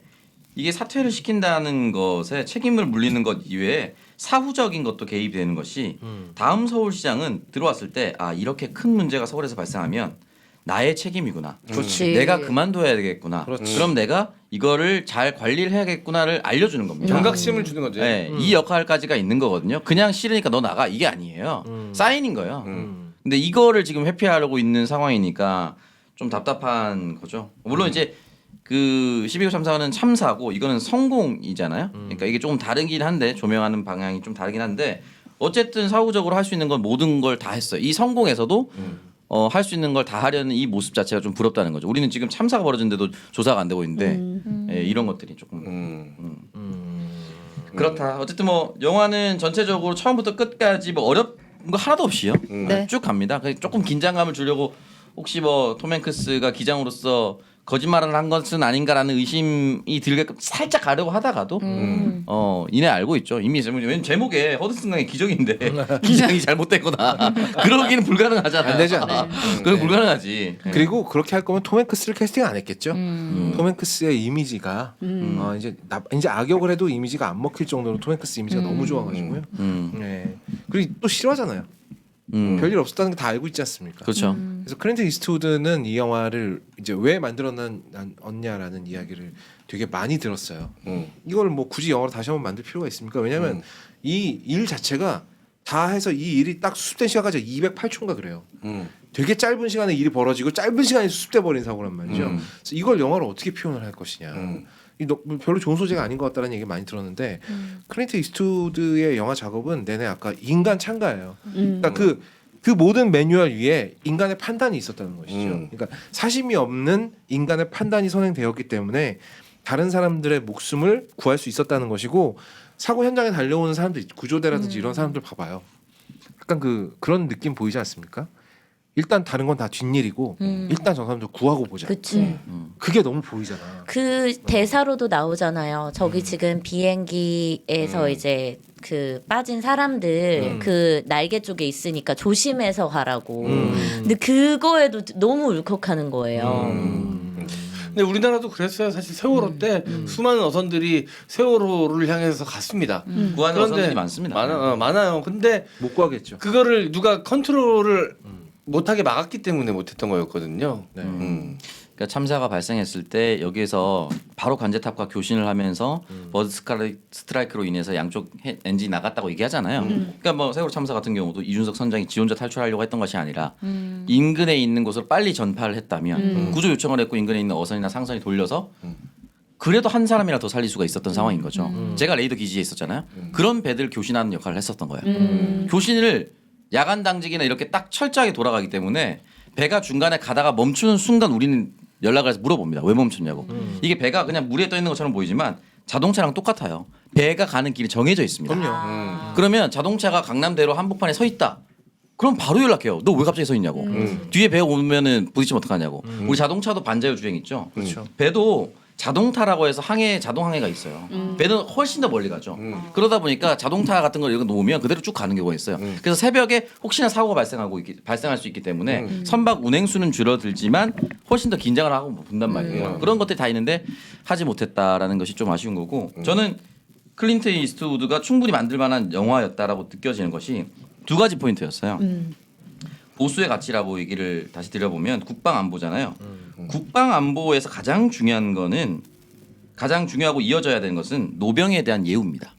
이게 사퇴를 시킨다는 것에 책임을 물리는 것 이외에 사후적인 것도 개입이 되는 것이 다음 서울시장은 들어왔을 때 이렇게 큰 문제가 서울에서 발생하면 나의 책임이구나. 그렇지. 내가 그만둬야 되겠구나. 그렇지. 그럼 내가 이거를 잘 관리를 해야겠구나를 알려주는 겁니다. 경각심을 주는 거지. 네, 이 역할까지가 있는 거거든요. 그냥 싫으니까 너 나가 이게 아니에요. 사인인 거예요. 근데 이거를 지금 회피하려고 있는 상황이니까 좀 답답한 거죠. 물론 이제 그 12구 참사는 참사고 이거는 성공이잖아요. 그러니까 이게 조금 다르긴 한데 조명하는 방향이 좀 다르긴 한데 어쨌든 사후적으로 할 수 있는 건 모든 걸 다 했어요. 이 성공에서도 할 수 있는 걸 다 하려는 이 모습 자체가 좀 부럽다는 거죠. 우리는 지금 참사가 벌어졌는데도 조사가 안 되고 있는데 예, 이런 것들이 조금 그렇다. 어쨌든 뭐 영화는 전체적으로 처음부터 끝까지 뭐 어렵 거 하나도 없이요. 네. 쭉 갑니다. 조금 긴장감을 주려고 혹시 뭐 톰 행크스가 기장으로서 거짓말을 한 것은 아닌가라는 의심이 들게끔 살짝 가려고 하다가도 이내 알고 있죠. 이미 왜냐면 제목에 허드슨 강의 기적인데 기장이 잘못됐거나 그러기는 불가능하잖아요. 안 되지 않아요. 그건 불가능하지. 그리고 그렇게 할 거면 톰 행크스를 캐스팅 안 했겠죠. 톰 행크스의 이미지가 이제 악역을 해도 이미지가 안 먹힐 정도로 톰 행크스 이미지가 너무 좋아가지고요. 네. 그리고 또 싫어하잖아요. 별일 없었다는 게 다 알고 있지 않습니까? 그렇죠. 그래서 클린트 이스트우드는 이 영화를 이제 왜 만들었냐라는 이야기를 되게 많이 들었어요. 이걸 뭐 굳이 영화로 다시 한번 만들 필요가 있습니까? 왜냐하면 이 일 자체가 다 해서 이 일이 딱 수습된 시간까지 208초인가 그래요. 되게 짧은 시간에 일이 벌어지고 짧은 시간에 수습돼 버린 사고란 말이죠. 그래서 이걸 영화로 어떻게 표현을 할 것이냐. 별로 좋은 소재가 아닌 것 같다는 얘기 많이 들었는데 클린트 이스트우드의 영화 작업은 내내 아까 인간 참가예요. 그러니까 그 모든 매뉴얼 위에 인간의 판단이 있었다는 것이죠. 그러니까 사심이 없는 인간의 판단이 선행되었기 때문에 다른 사람들의 목숨을 구할 수 있었다는 것이고 사고 현장에 달려오는 사람들 구조대라든지 이런 사람들 봐봐요. 약간 그런 느낌 보이지 않습니까? 일단 다른 건 다 뒷일이고 일단 저 사람들 구하고 보자. 그치. 그게 너무 보이잖아. 그 대사로도 나오잖아요. 저기 지금 비행기에서 이제 그 빠진 사람들 그 날개 쪽에 있으니까 조심해서 가라고. 근데 그거에도 너무 울컥하는 거예요. 근데 우리나라도 그랬어요. 사실 세월호 때 수많은 어선들이 세월호를 향해서 갔습니다. 구하는 어선들이 많습니다. 많아요. 근데 못 구하겠죠. 그거를 누가 컨트롤을 못하게 막았기 때문에 못했던 거였거든요. 네. 그러니까 참사가 발생했을 때 여기에서 바로 관제탑과 교신을 하면서 버드 스트라이크로 인해서 양쪽 엔진이 나갔다고 얘기하잖아요. 그러니까 뭐 세월호 참사 같은 경우도 이준석 선장이 지 혼자 탈출하려고 했던 것이 아니라 인근에 있는 곳으로 빨리 전파를 했다면 구조 요청을 했고 인근에 있는 어선이나 상선이 돌려서 그래도 한 사람이라 더 살릴 수가 있었던 상황인 거죠. 제가 레이더 기지에 있었잖아요. 그런 배들 교신하는 역할을 했었던 거예요. 교신을 야간 당직이나 이렇게 딱 철저하게 돌아가기 때문에 배가 중간에 가다가 멈추는 순간 우리는 연락을 해서 물어봅니다. 왜 멈췄냐고. 이게 배가 그냥 물에 떠 있는 것처럼 보이지만 자동차랑 똑같아요. 배가 가는 길이 정해져 있습니다. 그럼요. 그러면 자동차가 강남대로 한복판에 서 있다. 그럼 바로 연락해요. 너 왜 갑자기 서 있냐고. 뒤에 배 오면은 부딪히면 어떡하냐고. 우리 자동차도 반자율 주행 있죠. 그렇죠. 배도 자동타라고 해서 자동 항해가 있어요. 배는 훨씬 더 멀리 가죠. 그러다 보니까 자동차 같은 걸 여기 놓으면 그대로 쭉 가는 경우가 있어요. 그래서 새벽에 혹시나 사고가 발생할 수 있기 때문에 선박 운행수는 줄어들지만 훨씬 더 긴장을 하고 본단 말이에요. 그런 것들이 다 있는데 하지 못했다라는 것이 좀 아쉬운 거고 저는 클린트 이스트우드가 충분히 만들 만한 영화였다라고 느껴지는 것이 두 가지 포인트였어요. 보수의 가치라고 얘기를 다시 드려보면 국방 안보잖아요. 국방 안보에서 가장 중요하고 이어져야 되는 것은 노병에 대한 예우입니다.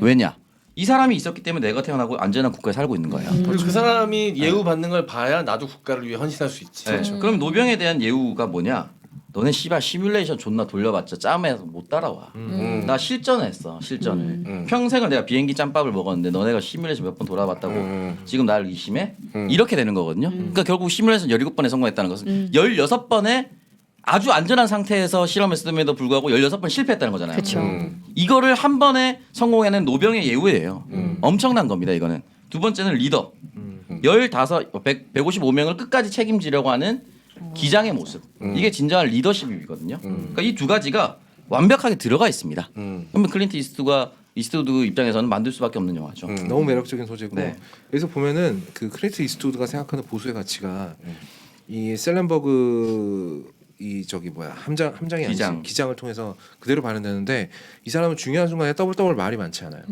왜냐? 이 사람이 있었기 때문에 내가 태어나고 안전한 국가에 살고 있는 거예요. 그리고 그 사람이 예우 받는 걸 봐야 나도 국가를 위해 헌신할 수 있지. 네. 그럼 노병에 대한 예우가 뭐냐? 너네 씨발 시뮬레이션 존나 돌려봤자 짬에서 못 따라와. 나 실전했어 실전을. 평생을 내가 비행기 짬밥을 먹었는데 너네가 시뮬레이션 몇 번 돌아봤다고 지금 나를 의심해? 이렇게 되는 거거든요. 그러니까 결국 시뮬레이션 17번에 성공했다는 것은 16번에 아주 안전한 상태에서 실험했음에도 불구하고 16번 실패했다는 거잖아요. 그렇죠. 이거를 한 번에 성공해낸 노병의 예우예요. 엄청난 겁니다. 이거는. 두 번째는 리더. 155명을 끝까지 책임지려고 하는 기장의 모습. 이게 진정한 리더십이거든요. 그러니까 이 두 가지가 완벽하게 들어가 있습니다. 그러면 클린트 이스트우드 입장에서는 만들 수밖에 없는 영화죠. 너무 매력적인 소재고 네. 여기서 보면은 그 클린트 이스트우드가 생각하는 보수의 가치가 이 셀렌버그 이 저기 뭐야 함장이 아니지 기장을 통해서 그대로 발현되는데 이 사람은 중요한 순간에 더블 말이 많지 않아요.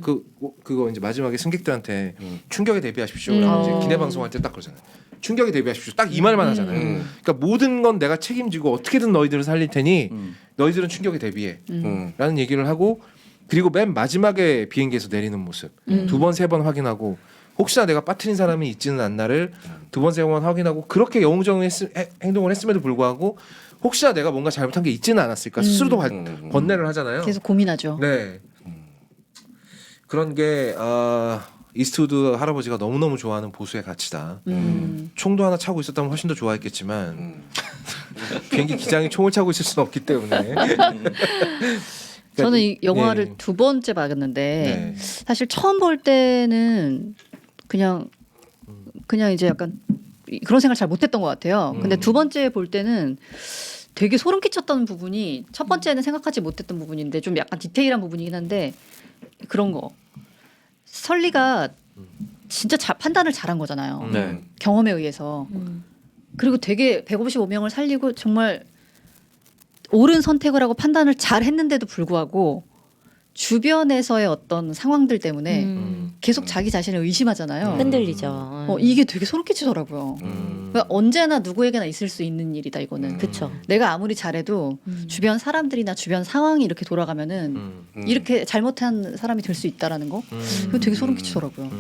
그거 이제 마지막에 승객들한테 충격에 대비하십시오라고 이제 기내 방송할 때 딱 그러잖아요. 충격에 대비하십시오. 딱 이 말만 하잖아요. 그러니까 모든 건 내가 책임지고 어떻게든 너희들을 살릴 테니 너희들은 충격에 대비해. 라는 얘기를 하고 그리고 맨 마지막에 비행기에서 내리는 모습 두 번 세 번 확인하고 혹시나 내가 빠뜨린 사람이 있지는 않나를 두 번 세 번 확인하고 그렇게 영웅적인 행동을 했음에도 불구하고 혹시나 내가 뭔가 잘못한 게 있지는 않았을까 스스로도 번뇌를 하잖아요. 계속 고민하죠. 네. 그런 게 이스트우드 할아버지가 너무너무 좋아하는 보수의 가치다. 총도 하나 차고 있었다면 훨씬 더 좋아했겠지만 비행기 기장이 총을 차고 있을 수는 없기 때문에 저는 이 영화를 네. 두 번째 봤는데 네. 사실 처음 볼 때는 그냥 이제 약간 그런 생각 잘 못했던 것 같아요. 근데 두 번째 볼 때는 되게 소름 끼쳤던 부분이 첫 번째는 생각하지 못했던 부분인데 좀 약간 디테일한 부분이긴 한데 그런 거 설리가 진짜 판단을 잘한 거잖아요. 네. 경험에 의해서. 그리고 되게 155명을 살리고 정말 옳은 선택을 하고 판단을 잘 했는데도 불구하고 주변에서의 어떤 상황들 때문에 계속 자기 자신을 의심하잖아요. 흔들리죠. 이게 되게 소름 끼치더라고요. 그러니까 언제나 누구에게나 있을 수 있는 일이다 이거는. 그쵸. 내가 아무리 잘해도 주변 사람들이나 주변 상황이 이렇게 돌아가면은 이렇게 잘못한 사람이 될 수 있다라는 거. 그거 되게 소름 끼치더라고요.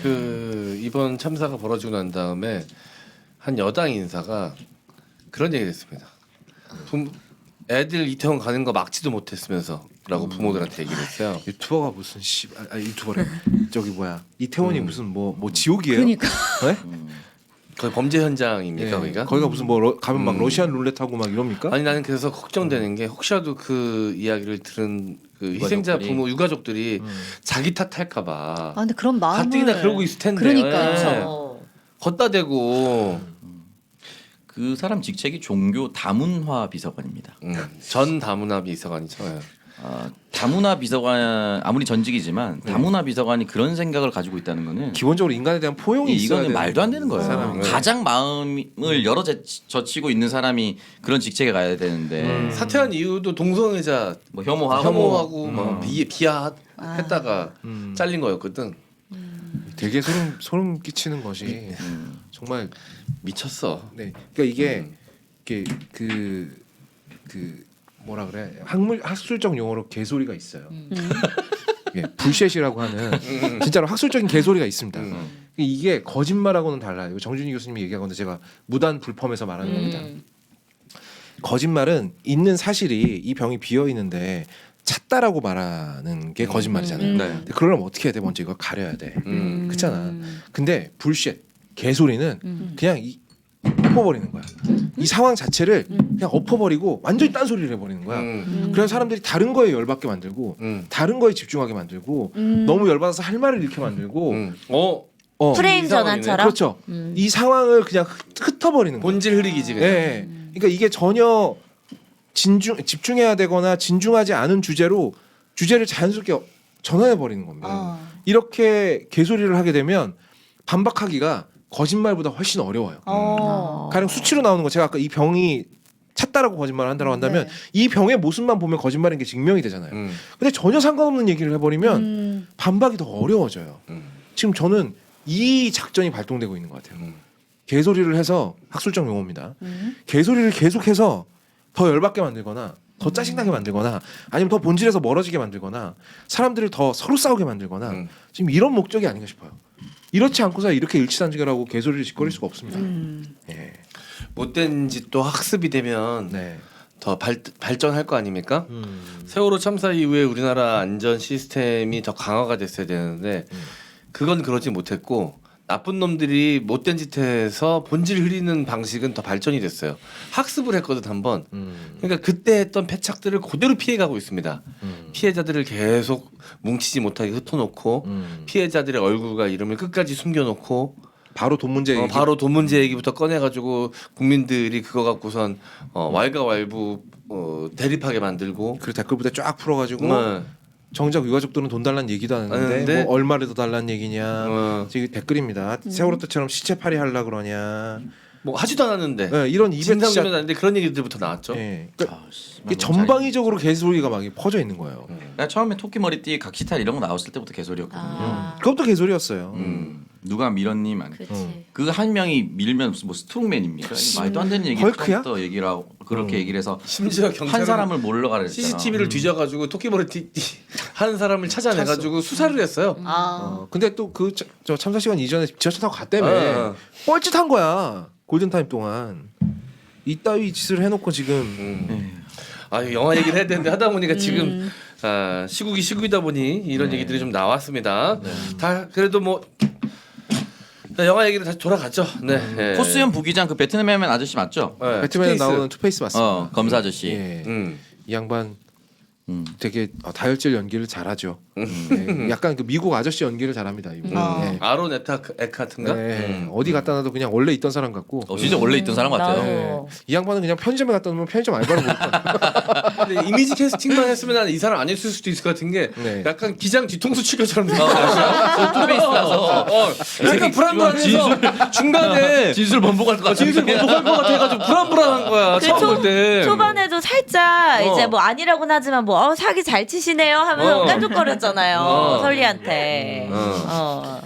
그 이번 참사가 벌어지고 난 다음에 한 여당 인사가 그런 얘기를 했습니다. 애들 이태원 가는 거 막지도 못했으면서라고 부모들한테 얘기를 했어요. 유튜버가 무슨 유튜버래 저기 뭐야 이태원이 무슨 뭐 지옥이에요? 그러니까 네? 거의 범죄 현장입니까 예. 거기가? 거기가 무슨 가면 막 러시안 룰렛 하고 막 이럽니까? 아니 나는 그래서 걱정되는 게 혹시라도 그 이야기를 들은 그 희생자 유가족들이. 부모 유가족들이 자기 탓할까봐 근데 그런 마음을 가뜩이나 그러고 있을 텐데 그러니까요. 예. 걷다 대고 그 사람 직책이 종교 다문화 비서관입니다. 전 다문화 비서관이죠. 예. 다문화 비서관 아무리 전직이지만 다문화 비서관이 그런 생각을 가지고 있다는 거는 기본적으로 인간에 대한 포용이 있어야 이거는 되는 말도 안 되는 거예요. 사람이. 가장 마음을 열어 젖히고 있는 사람이 그런 직책에 가야 되는데 사퇴한 이유도 동성애자 뭐 혐오하고 막 비하했다가 잘린 거였거든. 되게 소름 끼치는 것이 정말 미쳤어. 네. 그러니까 이게 그 뭐라 그래 학술적 용어로 개소리가 있어요. 예, 불셋이라고 하는 진짜로 학술적인 개소리가 있습니다. 이게 거짓말하고는 달라요. 정준희 교수님이 얘기한 건데 제가 무단 불펌에서 말하는 겁니다. 거짓말은 있는 사실이 이 병이 비어 있는데 찼다라고 말하는 게 거짓말이잖아요. 네. 근데 그러려면 어떻게 해야 돼? 먼저 이걸 가려야 돼. 그렇잖아. 근데 불셋 개소리는 그냥 엎어버리는 거야. 이 상황 자체를 그냥 엎어버리고 완전히 딴소리를 해버리는 거야. 그래서 사람들이 다른 거에 열받게 만들고 다른 거에 집중하게 만들고 너무 열받아서 할 말을 잃게 만들고 프레임 이 상황이네. 전환처럼. 그렇죠. 이 상황을 그냥 흩어버리는 거야. 본질 흐리기지 예. 그냥. 예. 그러니까 이게 전혀 집중해야 되거나 진중하지 않은 주제로 주제를 자연스럽게 전환해 버리는 겁니다. 이렇게 개소리를 하게 되면 반박하기가 거짓말보다 훨씬 어려워요. 가령 수치로 나오는 거 제가 아까 이 병이 찼다라고 거짓말을 한다고 한다면 이 병의 모습만 보면 거짓말인 게 증명이 되잖아요. 근데 전혀 상관없는 얘기를 해버리면 반박이 더 어려워져요. 지금 저는 이 작전이 발동되고 있는 것 같아요. 개소리를 해서 학술적 용어입니다. 개소리를 계속해서 더 열받게 만들거나 더 짜증나게 만들거나 아니면 더 본질에서 멀어지게 만들거나 사람들을 더 서로 싸우게 만들거나 지금 이런 목적이 아닌가 싶어요. 이렇지 않고서 이렇게 일치단결하고 개소리를 짓거릴 수가 없습니다. 예. 못된 짓도 학습이 되면 네. 더 발전할 거 아닙니까? 세월호 참사 이후에 우리나라 안전 시스템이 더 강화가 됐어야 되는데 그건 그러지 못했고 나쁜 놈들이 못된 짓 해서 본질 흐리는 방식은 더 발전이 됐어요. 학습을 했거든 한번. 그러니까 그때 했던 패착들을 그대로 피해가고 있습니다. 피해자들을 계속 뭉치지 못하게 흩어놓고 피해자들의 얼굴과 이름을 끝까지 숨겨놓고 바로 돈 문제 얘기. 바로 돈 문제 얘기부터 꺼내가지고 국민들이 그거 갖고선 왈가왈부 대립하게 만들고 그리고 댓글부터 쫙 풀어가지고 네. 정작 유가족들은 돈 달라는 얘기도 안 하는데? 하는데 뭐 얼마를 더 달라는 얘기냐. 지금 댓글입니다. 세월호 때처럼 시체팔이 하려 그러냐. 뭐 하지도 않았는데 네, 이런 이벤트 진상이면 시작. 아닌데 그런 얘기들부터 나왔죠. 예. 그러니까 이게 전방위적으로 개소리가 막 퍼져 있는 거예요. 나 처음에 토끼 머리띠 각시탈 이런 거 나왔을 때부터 개소리였거든요. 그것도 개소리였어요. 누가 밀었님 아니 그렇지. 그 한 명이 밀면 무슨 뭐 스트롱맨입니까? 말도 안 되는 얘기 헐크야? 또 얘기를 하고 그렇게 얘기를 해서 심지어 한 경찰은 사람을 몰러가 그랬잖아. CCTV를 뒤져가지고 토끼머리 한 사람을 찾아내가지고 수사를 했어요. 근데 또 그 저 참사 시간 이전에 지하철 타고 갔다며 어. 뻘짓한 거야. 골든타임 동안 이따위 짓을 해놓고 지금 아 영화 얘기를 해야 되는데 하다 보니까 지금 시국이 시국이다 보니 이런 얘기들이 좀 나왔습니다. 다 그래도 뭐 자, 영화 얘기를 다시 돌아갔죠. 네. 예. 코스염 부기장 그 베트남맨 아저씨 맞죠? 네, 배트맨에 투페이스. 나오는 투페이스 맞습니다. 검사 아저씨. 예. 음. 이 양반 되게 다혈질 연기를 잘하죠. 네, 약간 그 미국 아저씨 연기를 잘합니다. 이분. 네. 아론 에카트인가? 네. 어디 갖다 놔도 그냥 원래 있던 사람 같고. 진짜 원래 있던 사람 같아요. 네. 이 양반은 그냥 편의점에 갖다 놓으면 편의점 알바를 못하는. 근데 이미지 캐스팅만 했으면 난 이 사람 아니었을 수도 있을 것 같은 게 네. 약간 기장 뒤통수 치료처럼 생겼어요. 투페이스라서 약간 불안불안해서 중간에 진술 번복할 것 같아. 진술 번복할 것 같아가지고 불안불안한 거야. 그 처음 볼 때. 초반에도 살짝 어. 이제 뭐 아니라고는 하지만 뭐 사기 잘 치시네요 하면서 깐족거렸잖아요 설리한테.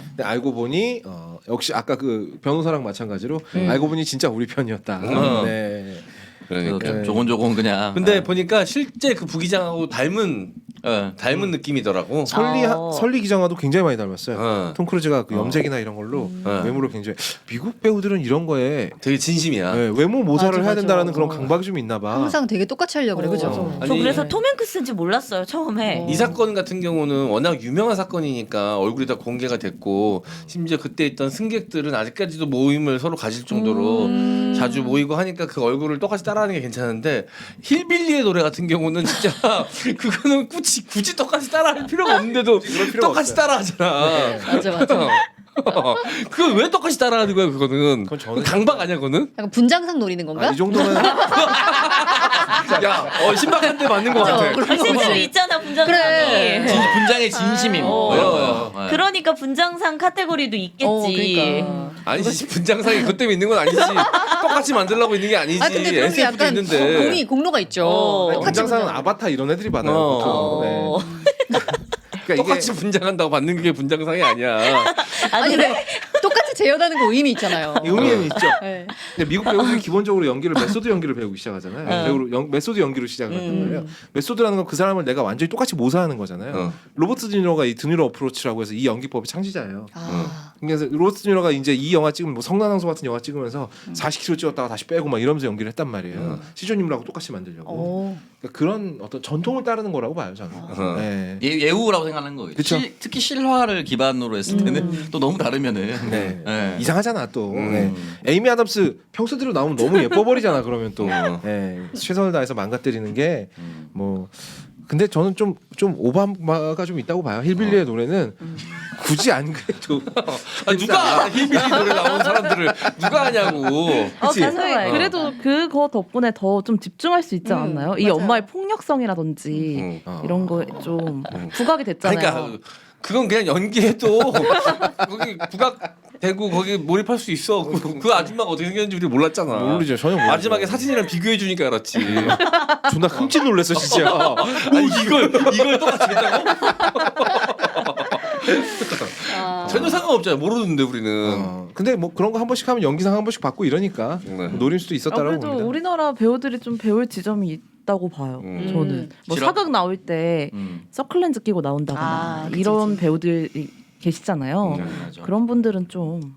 근데 알고 보니 역시 아까 그 변호사랑 마찬가지로 알고 보니 진짜 우리 편이었다. 네. 그러니까. 조곤조곤 그냥. 근데 보니까 실제 그 부기장하고 닮은 예. 느낌이더라고. 설리 기장과도 굉장히 많이 닮았어요. 톰 크루즈가 그 염색이나 이런 걸로 어. 외모를 굉장히 미국 배우들은 이런 거에 되게 진심이야. 네, 외모 모사를 맞아, 해야 된다라는 맞아. 그런 강박이 좀 있나 봐. 항상 되게 똑같이 하려고 그래, 그죠? 아니, 저 그래서 톰 행크스인지 몰랐어요 처음에. 이 사건 같은 경우는 워낙 유명한 사건이니까 얼굴이 다 공개가 됐고 심지어 그때 있던 승객들은 아직까지도 모임을 서로 가질 정도로 자주 모이고 하니까 그 얼굴을 똑같이 따라하는 게 괜찮은데 힐빌리의 노래 같은 경우는 진짜 그거는 굳이 똑같이 따라할 필요가 없는데도 필요가 똑같이 없어요. 따라하잖아. 맞아, 맞아. 그걸 왜 똑같이 따라하는 거야 그거는? 그건 저는 강박 아니야 그거는? 약간 분장상 노리는 건가? 이 정도면 야, 신박한데 맞는 것 같아. 실제로 있잖아 분장상이. 그래. 분장의 진심임. 뭐 이런 거요. 예. 그러니까 분장상 카테고리도 있겠지. 그러니까. 아니지 분장상이 그것 때문에 있는 건 아니지. 똑같이 만들려고 있는 게 아니지. 아 근데 그런 게 SF도 약간 있는데. 공로가 있죠. 똑같이 분장사는 분장. 아바타 이런 애들이 받아요. 어. 보통. 네. 그러니까 똑같이 분장한다고 받는 게 분장상이 아니야. 아니 근데 똑같이 재현하는 거 의미 있잖아요. 의미는 있죠. 네. 근데 미국 배우들이 기본적으로 연기를 메소드 연기를 배우기 시작하잖아요. 메소드 연기로 시작을 했단 말이에요. 메소드라는 건 그 사람을 내가 완전히 똑같이 모사하는 거잖아요. 로버트 드니로가 이 드니로 어프로치라고 해서 이 연기법의 창시자예요. 아. 그래서 로버트 뉴러가 이제 이 영화 찍으면 뭐 성난항소 같은 영화 찍으면서 40kg 찍었다가 다시 빼고 막 이러면서 연기를 했단 말이에요. 시조님하고 똑같이 만들려고. 오. 그러니까 그런 어떤 전통을 따르는 거라고 봐요 저는. 네. 예우라고 생각하는 거예요. 그쵸. 특히 실화를 기반으로 했을 때는 또 너무 다르면은 네. 네. 이상하잖아 또. 네. 에이미 아담스 평소대로 나오면 너무 예뻐 버리잖아. 그러면 또 네. 최선을 다해서 망가뜨리는 게 뭐. 근데 저는 좀 오바마가 좀 있다고 봐요. 힐빌리의 노래는 굳이 안 그래도 누가 힐빌리 노래 나오는 사람들을 누가 하냐고. 그치? 근데 그래도 그거 덕분에 더 좀 집중할 수 있지 않았나요? 이 맞아요. 엄마의 폭력성이라든지 이런 거에 좀 부각이 됐잖아요. 그러니까 그건 그냥 연기해도 거기 부각되고 거기 몰입할 수 있어. 그 아줌마가 어떻게 생겼는지 우리 몰랐잖아. 모르죠. 전혀 모르죠. 마지막에 사진이랑 비교해 주니까 알았지. 존나 흠칫 놀랐어 진짜. 아니 이걸 똑같이 했다고? 전혀 상관없잖아요. 모르는데 우리는. 근데 뭐 그런 거 한 번씩 하면 연기상 한 번씩 받고 이러니까 네. 노릴 수도 있었다라고 그래도 봅니다. 우리나라 배우들이 좀 배울 지점이 있다고 봐요. 저는 뭐 실화? 사극 나올 때 서클렌즈 끼고 나온다거나 아, 그치, 이런 그치. 배우들이 계시잖아요. 맞아. 그런 분들은 좀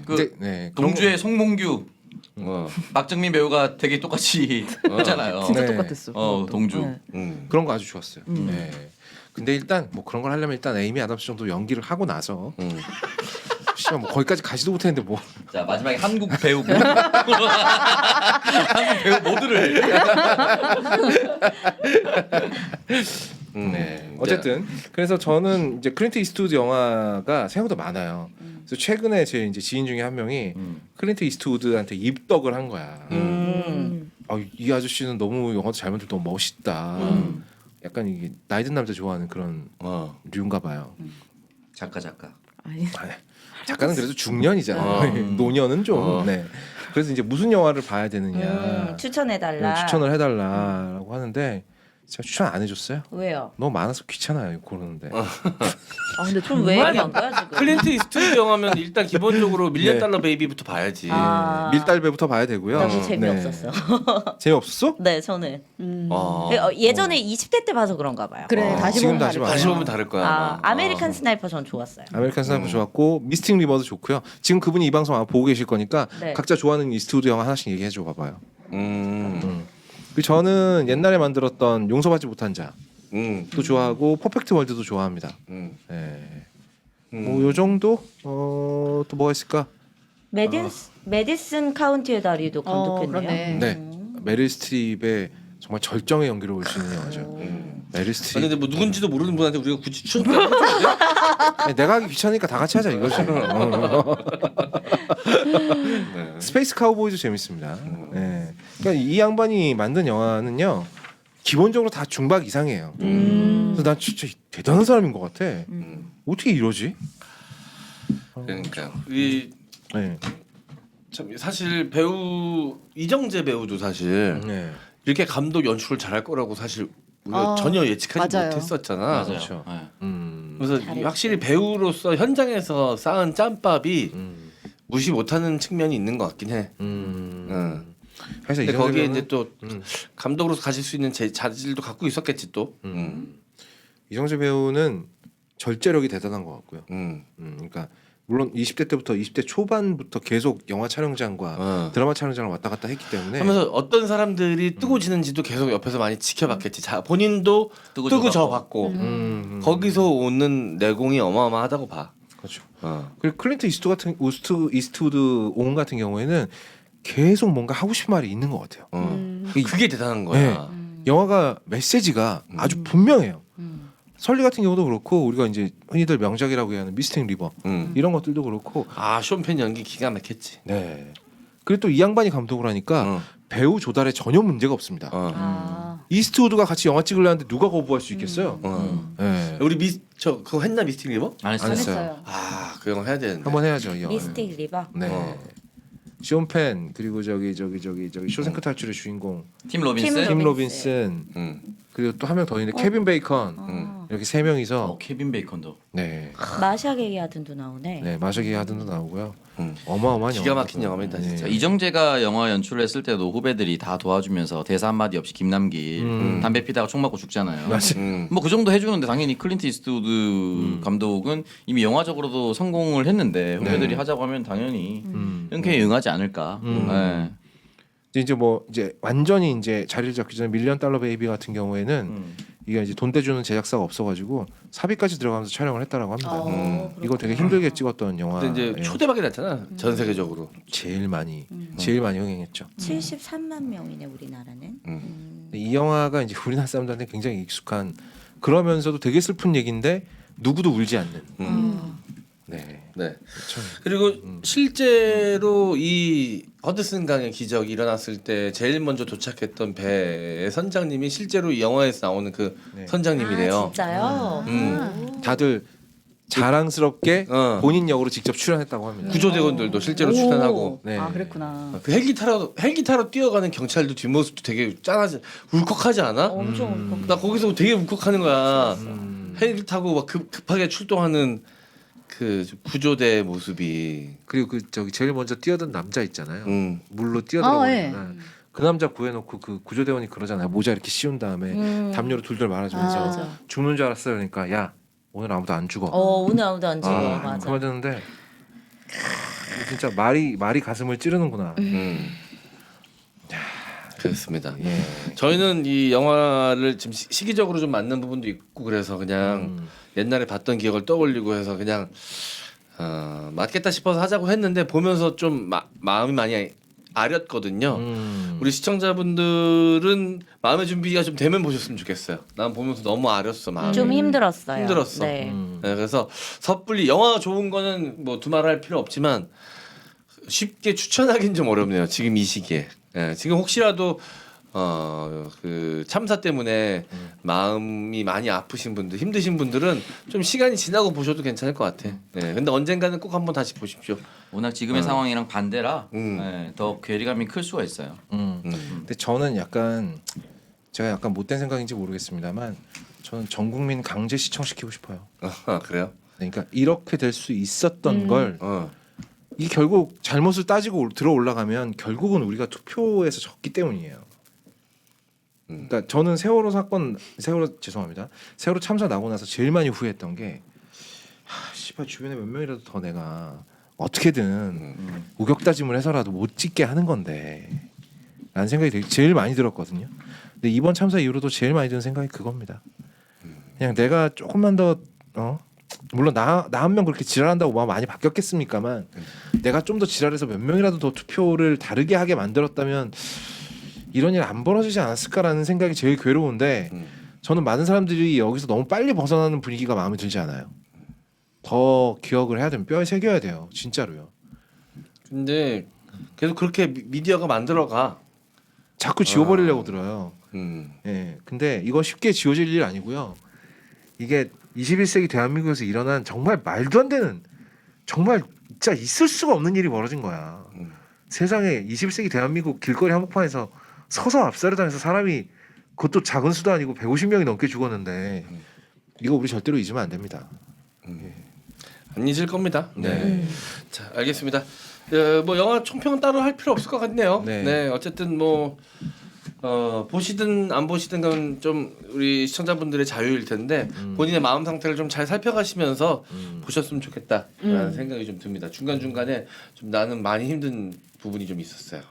그 네, 그런 동주의 송몽규, 어. 박정민 배우가 되게 똑같이 했잖아요. 진짜 네. 똑같았어. 그것도. 동주. 네. 그런 거 아주 좋았어요. 네. 근데 일단 뭐 그런 걸 하려면 일단 에이미 아담스 정도 연기를 하고 나서 씨발 뭐 거기까지 가지도 못했는데 뭐 자 마지막에 한국 배우 한국 배우 모두를 네. 어쨌든 그래서 저는 이제 클린트 이스트우드 영화가 생각보다 많아요. 그래서 최근에 제 이제 지인 중에 한 명이 클린트 이스트우드한테 입덕을 한 거야. 이 아저씨는 너무 영화도 잘 만들고 너무 멋있다. 약간 이게 나이든 남자 좋아하는 그런 류인가 봐요. 작가 아니, 작가는 그래도 중년이잖아. 노년은 좀. 네. 그래서 이제 무슨 영화를 봐야 되느냐 추천해달라. 추천을 해달라고 하는데 제가 추천 안 해줬어요. 왜요? 너무 많아서 귀찮아요 고르는데. 아 근데 그럼 왜 정말 한 거야 지금? 클린트 이스트우드 영화면 일단 기본적으로 밀리언 달러 베이비부터 봐야지. 아. 밀달배부터 봐야 되고요. 너무 재미없었어. 재미없었어? 네, 저는 아. 예전에 20대 때 봐서 그런가 봐요. 그래 다시 지금 보면 다시 다를 봐요. 거야. 다시 보면 다를 거야. 아, 아마. 아메리칸 스나이퍼 전 좋았어요. 아메리칸 스나이퍼 좋았고 미스틱 리버도 좋고요. 지금 그분이 이 방송 아마 보고 계실 거니까 네. 각자 좋아하는 이스트우드 영화 하나씩 얘기해 줘 봐봐요. 음. 그리고 저는 옛날에 만들었던 용서받지 못한 자도 음. 좋아하고 퍼펙트 월드도 좋아합니다. 음. 네. 뭐요 정도? 또 뭐가 있을까? 메디슨 카운티의 다리도 감독했네요. 그러네. 네. 메릴 스트립의 정말 절정의 연기를 볼 수 있는 영화죠. 메릴 아니 스트립. 근데 뭐 누군지도 모르는 분한테 우리가 굳이 추천을 해줘야 돼? 아니, 내가 하기 귀찮으니까 다 같이 하자 이거지. 스페이스 카우보이도 재밌습니다. 네. 그러니까 이 양반이 만든 영화는요 기본적으로 다 중박 이상이에요. 그래서 난 진짜 대단한 사람인 것 같아. 어떻게 이러지? 그러니까 이 네. 참 사실 배우 이정재 배우도 사실 네. 이렇게 감독 연출을 잘할 거라고 사실 우리가 전혀 예측하지 맞아요. 못했었잖아. 맞아요. 그렇죠. 네. 그래서 이 확실히 배우로서 현장에서 쌓은 짬밥이 무시 못하는 측면이 있는 것 같긴 해. 그래서 근데 이정재 거기에 배우는- 이제 또 감독으로서 가질 수 있는 자질도 갖고 있었겠지 또. 이정재 배우는 절제력이 대단한 것 같고요. 음. 그러니까 물론 20대 때부터 20대 초반부터 계속 영화 촬영장과 드라마 촬영장을 왔다 갔다 했기 때문에 하면서 어떤 사람들이 뜨고 지는지도 계속 옆에서 많이 지켜봤겠지. 자 본인도 뜨고 져 봤고 거기서 오는 내공이 어마어마하다고 봐. 그렇죠. 그리고 클린트 이스트우드 온 같은 경우에는 계속 뭔가 하고 싶은 말이 있는 것 같아요. 그게 대단한 거야. 영화가 메시지가 아주 분명해요. 설리 같은 경우도 그렇고 우리가 이제 흔히들 명작이라고 얘기하는 미스틱 리버 이런 것들도 그렇고 아 쇼펜 연기 기가 막혔지. 네. 그리고 또 이 양반이 감독을 하니까 배우 조달에 전혀 문제가 없습니다. 아. 이스트우드가 같이 영화 찍으려는데 누가 거부할 수 있겠어요? 네. 우리 저 그거 했나 미스틱 리버? 안 했어요. 안 했어요. 했어요. 아그 영화 해야 되는데. 한번 해야죠 이 영화. 미스틱 리버. 네. 시온펜 그리고 저기 쇼생크 탈출의 주인공 팀 로빈스. 팀 팀 로빈슨 음. 그리고 또 한 명 더 있는데 케빈 베이컨 이렇게 세 명이서 케빈 베이컨도. 네, 마샤게이 하든도 나오네. 네 마셔기 하든도 나오고요. 어마어마한 기가 막힌 영화입니다, 네. 진짜. 이정재가 영화 연출을 했을 때도 후배들이 다 도와주면서 대사 한마디 없이 김남길 담배 피다가 총 맞고 죽잖아요. 뭐 그 정도 해주는데 당연히 클린트 이스트우드 감독은 이미 영화적으로도 성공을 했는데 후배들이 하자고 하면 당연히 흔쾌히 응하지 않을까. 네. 이제 뭐 이제 완전히 이제 자리를 잡기 전에 밀리언 달러 베이비 같은 경우에는 이게 이제 돈 떼주는 제작사가 없어가지고 사비까지 들어가면서 촬영을 했다라고 합니다. 이거 되게 힘들게 찍었던 영화. 근데 이제 초대박이 났잖아, 전 세계적으로. 제일 많이 흥행했죠. 73만 명이네 우리나라는. 근데 이 영화가 이제 우리나라 사람들한테 굉장히 익숙한 그러면서도 되게 슬픈 얘기인데 누구도 울지 않는. 네. 네. 그렇죠. 그리고 실제로 이 허드슨 강의 기적이 일어났을 때 제일 먼저 도착했던 배의 선장님이 실제로 이 영화에서 나오는 그 네. 선장님이래요. 아, 진짜요? 다들 자랑스럽게 어. 본인 역으로 직접 출연했다고 합니다. 구조대원들도 실제로 출연하고 네. 아 그랬구나. 그 헬기 타러 뛰어가는 경찰도 뒷모습도 되게 짠하지 울컥하지 않아? 엄청 울컥. 나 거기서 되게 울컥하는 거야. 헬기 타고 막 급하게 출동하는 그 구조대 모습이. 그리고 그 저기 제일 먼저 뛰어든 남자 있잖아요. 물로 아, 뛰어들어가는 예. 그 남자 구해놓고 그 구조대원이 그러잖아요. 모자 이렇게 씌운 다음에 담요로 둘둘 말아주면서 맞아. 죽는 줄 알았어요. 그러니까 야 오늘 아무도 안 죽어. 오늘 아무도 안 죽어. 맞아. 그만 되는데 진짜 말이 가슴을 찌르는구나. 그렇습니다. 예. 저희는 이 영화를 지금 시기적으로 좀 맞는 부분도 있고 그래서 그냥 옛날에 봤던 기억을 떠올리고 해서 그냥 맞겠다 싶어서 하자고 했는데 보면서 좀 마음이 많이 아렸거든요. 우리 시청자분들은 마음의 준비가 좀 되면 보셨으면 좋겠어요. 난 보면서 너무 아렸어 마음이. 좀 힘들었어요. 힘들었어. 네. 네, 그래서 섣불리 영화가 좋은 거는 뭐 두말할 필요 없지만 쉽게 추천하기는 좀 어렵네요. 지금 이 시기에. 예, 지금 혹시라도 그 참사 때문에 마음이 많이 아프신 분들, 힘드신 분들은 좀 시간이 지나고 보셔도 괜찮을 것 같아. 예, 근데 언젠가는 꼭 한번 다시 보십시오. 워낙 지금의 상황이랑 반대라 음. 네, 더 괴리감이 클 수가 있어요. 근데 저는 약간 제가 약간 못된 생각인지 모르겠습니다만 저는 전 국민 강제 시청시키고 싶어요. 그래요? 그러니까 이렇게 될 수 있었던 걸 어. 이 결국 잘못을 따지고 들어 올라가면 결국은 우리가 투표에서 졌기 때문이에요. 그러니까 저는 세월호 죄송합니다. 세월호 참사 나고 나서 제일 많이 후회했던 게 씨발 주변에 몇 명이라도 더 내가 어떻게든 우격다짐을 해서라도 못 찍게 하는 건데 라는 생각이 제일 많이 들었거든요. 근데 이번 참사 이후로도 제일 많이 드는 생각이 그겁니다. 그냥 내가 조금만 더 물론 나 한 명 그렇게 지랄한다고 마음 많이 바뀌었겠습니까만 내가 좀 더 지랄해서 몇 명이라도 더 투표를 다르게 하게 만들었다면 이런 일 안 벌어지지 않았을까라는 생각이 제일 괴로운데 저는 많은 사람들이 여기서 너무 빨리 벗어나는 분위기가 마음에 들지 않아요. 더 기억을 해야 되면 뼈에 새겨야 돼요. 진짜로요. 근데 계속 그렇게 미디어가 만들어가. 자꾸 지워버리려고 들어요. 음. 예, 근데 이거 쉽게 지워질 일 아니고요. 이게 21세기 대한민국에서 일어난 정말 말도 안 되는 정말 진짜 있을 수가 없는 일이 벌어진 거야. 세상에 21세기 대한민국 길거리 한복판에서 서서 압살을 당해서 사람이 그것도 작은 수도 아니고 150명이 넘게 죽었는데 이거 우리 절대로 잊으면 안 됩니다. 안 잊을 겁니다. 네. 네. 자, 알겠습니다. 뭐 영화 총평은 따로 할 필요 없을 것 같네요. 네. 네. 어쨌든 뭐 보시든 안 보시든 건 좀 우리 시청자분들의 자유일 텐데 본인의 마음 상태를 좀 잘 살펴가시면서 보셨으면 좋겠다라는 생각이 좀 듭니다. 중간 중간에 좀 나는 많이 힘든 부분이 좀 있었어요.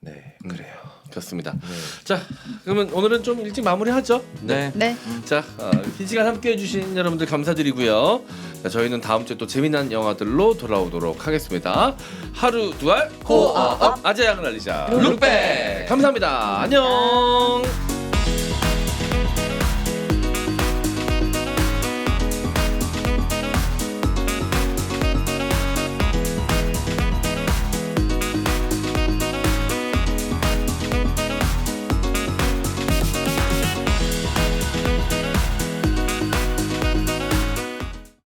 네, 그래요. 그렇습니다. 자, 그러면 오늘은 좀 일찍 마무리하죠. 네. 네. 자, 이 시간 함께해 주신 여러분들 감사드리고요. 자, 저희는 다음 주에 또 재미난 영화들로 돌아오도록 하겠습니다. 하루 두알 코어업 아재 양을 알리자 룩백. 감사합니다. 안녕.